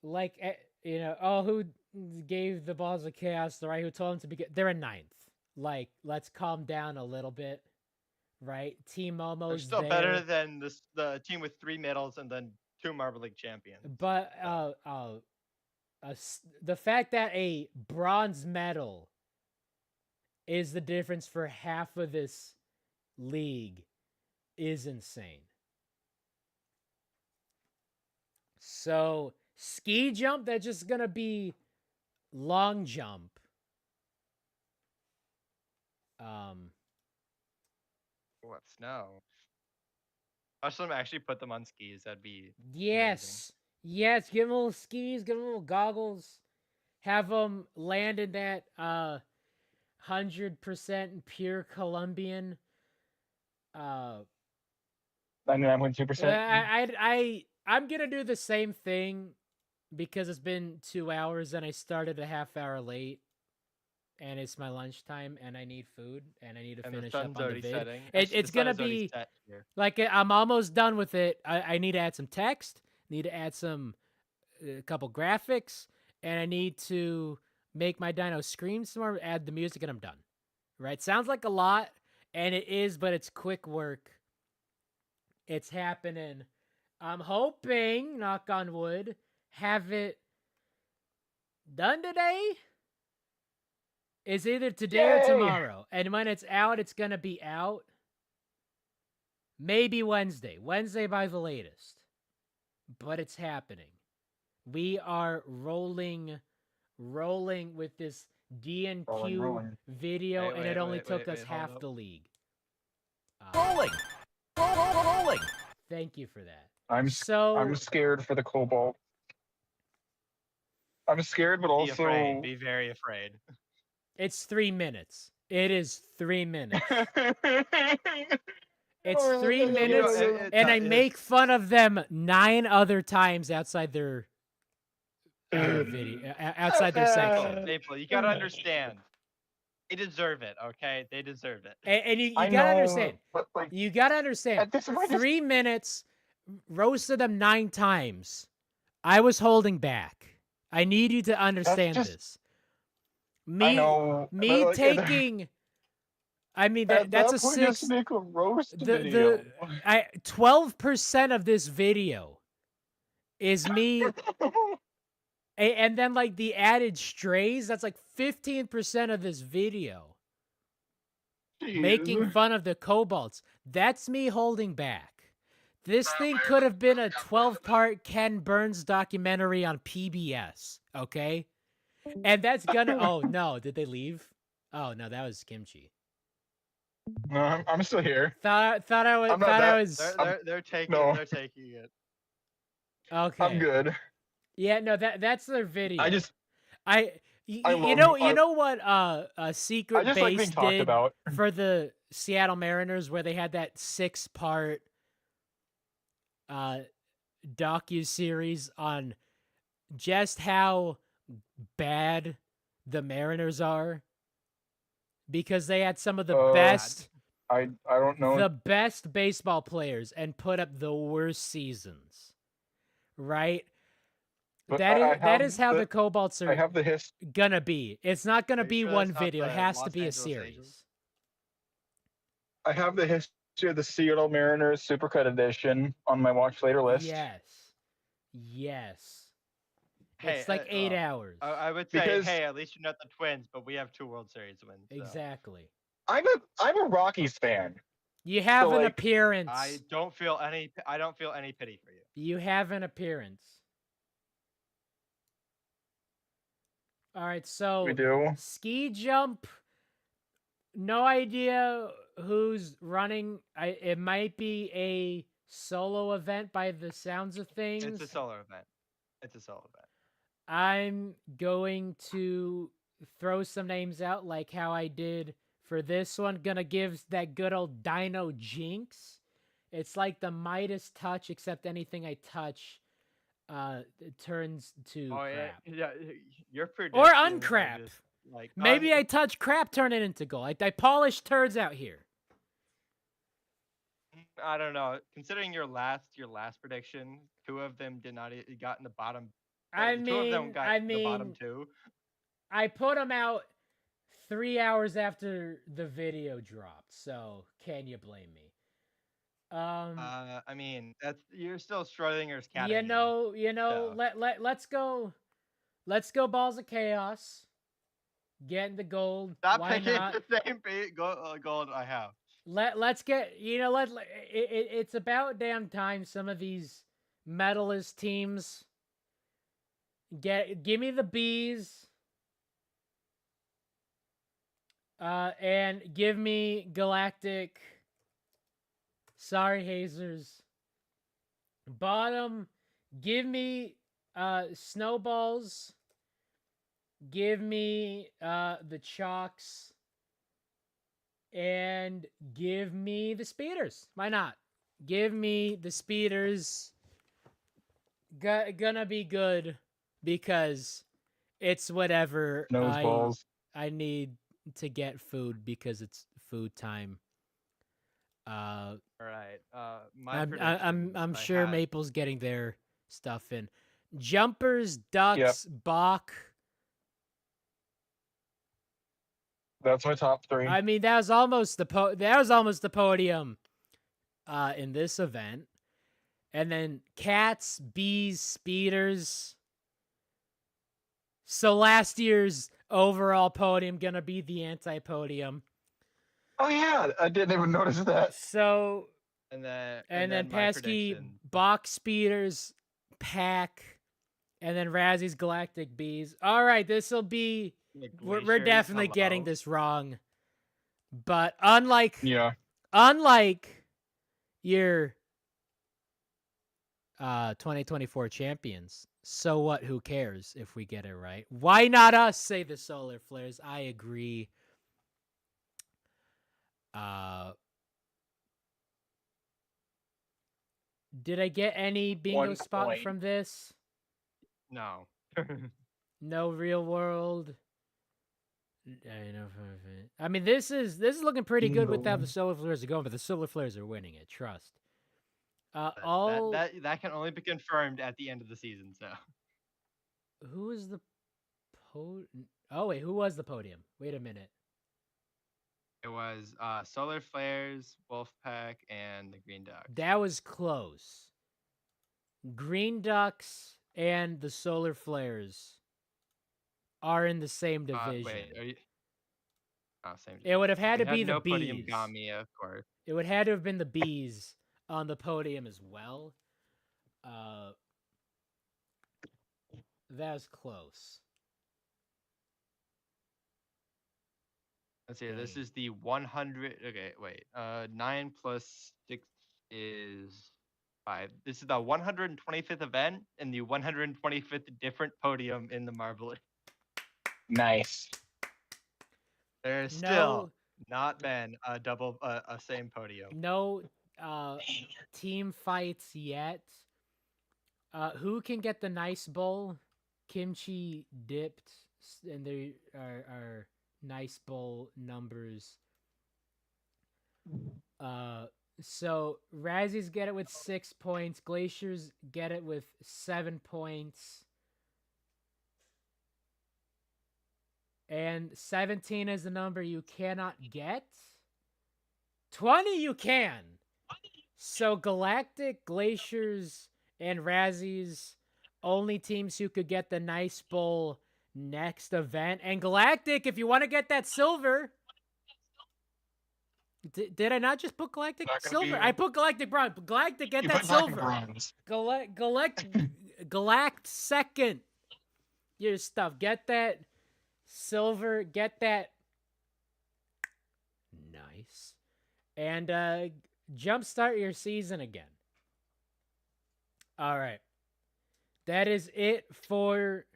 Like, who gave the Balls of Chaos the right? Who told them to be good? They're in 9th. Like, let's calm down a little bit, right? Team Momo's They're still better than the team with 3 medals and then 2 Marble League champions. But the fact that a bronze medal is the difference for half of this league is insane. So, ski jump, that's just going to be long jump. What, snow? Watch them actually put them on skis. That'd be Yes. Amazing. Yes, give them little skis, give them little goggles. Have them land in that 100% pure Colombian 99.2%. I'm going to do the same thing because it's been 2 hours and I started a half hour late. And it's my lunchtime, and I need food, and I need to finish up on the vid. It's gonna be like I'm almost done with it. I need to add some text, need to add a couple graphics, and I need to make my dino scream some more, add the music, and I'm done. Right? Sounds like a lot, and it is, but it's quick work. It's happening. I'm hoping, knock on wood, have it done today. It's either today or tomorrow. And when it's out, it's going to be out. Maybe Wednesday. Wednesday by the latest. But it's happening. We are rolling with this D&Q Rolling. video, and it only took us hold half up. the league. Rolling. Rolling. Thank you for that. I'm So scared for the Cobalt. I'm scared, but Be also afraid. Be very afraid. it's 3 minutes. It is 3 minutes. It's Oh, 3 yeah, yeah, minutes, yeah, yeah. and I it's- make fun of them 9 other times outside their video, outside their section. Maple, you gotta understand. They deserve it, okay? They deserve it. And you I gotta know, understand. but like You gotta understand. at this point, 3 minutes, roasted them 9 times. I was holding back. I need you to understand just- this. I know. Me but, like, taking. I mean that's that a point, 6. just make a roast The video. 12% of this video is me, and then like the added strays. That's like 15% of this video. Making Jeez. fun of the Cobalts. That's me holding back. This thing could have been a 12-part Ken Burns documentary on PBS, okay? And that's gonna... Oh, no. Did they leave? Oh, no, that was Kimchi. No, I'm still here. Thought I was... I'm not Thought I that- was... They're taking no. they're taking it. Okay. I'm good. Yeah, no, that's their video. I just You love- know what Secret I just like being Base talked did about. for the Seattle Mariners, where they had that 6-part docu-series on just how bad the Mariners are, because they had some of the best I don't know. the best baseball players and put up the worst seasons, right? But That is how the Cobalts I are have the gonna be. It's not gonna Are you be sure one that's not video. It the has to Los be a Angeles series. Angels? I have the history of the Seattle Mariners Supercut Edition on my watch later list. Yes. Hey, It's like 8 hours. I would say, Because- hey, at least you're not the Twins, but we have 2 World Series wins. So. Exactly. I'm a Rockies fan. You have an like, appearance. I don't feel any pity for you. You have an appearance. All right, so We do. ski jump. No idea who's running. It might be a solo event by the sounds of things. It's a solo event. I'm going to throw some names out like how I did for this one. Gonna give that good old Dino Jinx. It's like the Midas touch, except anything I touch it turns to crap. Yeah. Your Or predictions are uncrap. just, like, Maybe I touch crap, turn it into gold. I polish turds out here. I don't know. Considering your last prediction, 2 of them did not got in the bottom. 2 of them got the bottom 2. I put them out 3 hours after the video dropped, so can you blame me? I mean, you're still Schrodinger's cat. You know, so. let's go Balls of Chaos. Getting the gold. Stop Why picking not? the same gold I have. Let's get, it's about damn time some of these medalist teams give me the bees, and give me Galactic. Sorry, Hazers. Bottom, give me Snowballs. Give me the Chalks. And give me the Speeders. Why not? Give me the Speeders. Gonna be good because it's whatever. Noseballs. I need to get food because it's food time. All right. I'm sure Maple's getting their stuff in. Jumpers, Ducks, Bach. That's my top 3. I mean, that was almost the podium in this event. And then Cats, Bees, Speeders. So last year's overall podium gonna be the anti-podium. Oh yeah, I didn't even notice that. So and then and then my pesky prediction. Box Speeders, Pack, And then Razzy's Galactic Bees. All right, this will be. Like We're glaciers, definitely getting hello. this wrong. But unlike Yeah. your 2024 champions, so what? Who cares if we get it right? Why not us? Say the Solar Flares. I agree. Did I get any bingo 1 spot point. from this? No. No real world. I mean, this is looking pretty good without the Solar Flares going, but the Solar Flares are winning it. Trust. All that can only be confirmed at the end of the season. So who is the Oh wait, who was the podium? Wait a minute. it was Solar Flares, Wolfpack, and the Green Ducks. That was close. Green Ducks and the Solar Flares are in the same division. Wait, are you? Oh, same. It would have had We to be the no Podium bees. Gami, of course. It would have to have been the bees on the podium as well. That was close. Let's see. This Dang. is the 100. Okay, wait. 9 plus 6 is 5. This is the 125th event and the 125th different podium in the Marble League. Nice. There's still No, not been a same podium. no team fights yet. Who can get the nice bowl? Kimchi dipped, and there are nice bowl numbers. So Razzies get it with 6 points. Glaciers get it with 7 points. And 17 is the number you cannot get. 20 you can. So Galactic, Glaciers, and Razzies, only teams who could get the nice bowl next event. And Galactic, if you want to get that silver. Did I not just put Galactic silver? I put Galactic bronze. Galactic, get that silver. Galact second. Your stuff. Get that silver. Get that. Nice. And jumpstart your season again. All right. That is it for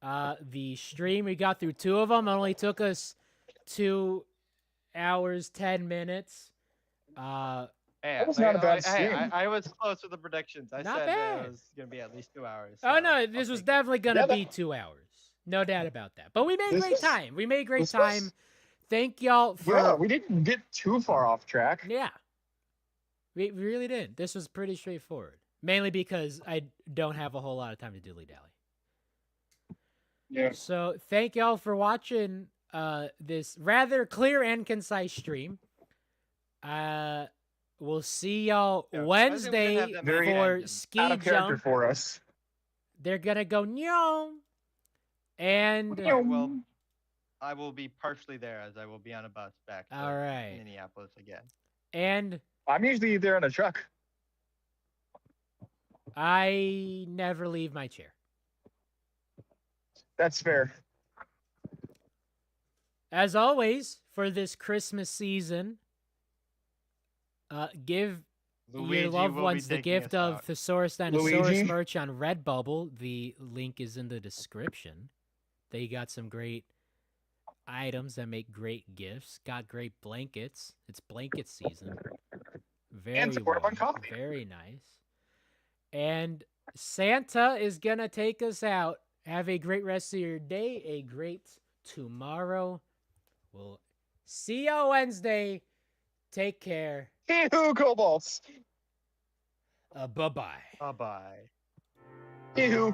the stream. We got through 2 of them. It only took us 2 hours, 10 minutes. Hey, That was not a bad hey, stream. I was close with the predictions. I Not said bad. it was gonna be at least 2 hours. Oh so no, I'll this was take it. definitely gonna Yeah, be 2 hours. No doubt about that. But we made This great was- time. We made great this time. was- Thank y'all for Yeah, we didn't get too far off track. Yeah. We really did. This was pretty straightforward. Mainly because I don't have a whole lot of time to dilly-dally. Yeah. So thank y'all for watching this rather clear and concise stream. We'll see y'all Yeah, I think we didn't Wednesday have that many for engines. ski Out of character jump. for us. They're gonna go nyong. And Well, I will be partially there as I will be on a bus back to all right. Minneapolis again. And I'm usually there in a truck. I never leave my chair. That's fair. As always, for this Christmas season, give Luigi your loved will be ones the taking gift us of out. Thesaurus Dinosaurus Luigi? merch on Redbubble. The link is in the description. They got some great items that make great gifts. Got great blankets. It's blanket season. Very support 'em on warm, Ko-fi. very nice. And Santa is gonna take us out. Have a great rest of your day. A great tomorrow. We'll see you Wednesday. Take care. Hee-hoo, Cobalts. Bye-bye. Bye bye. Hee-hoo.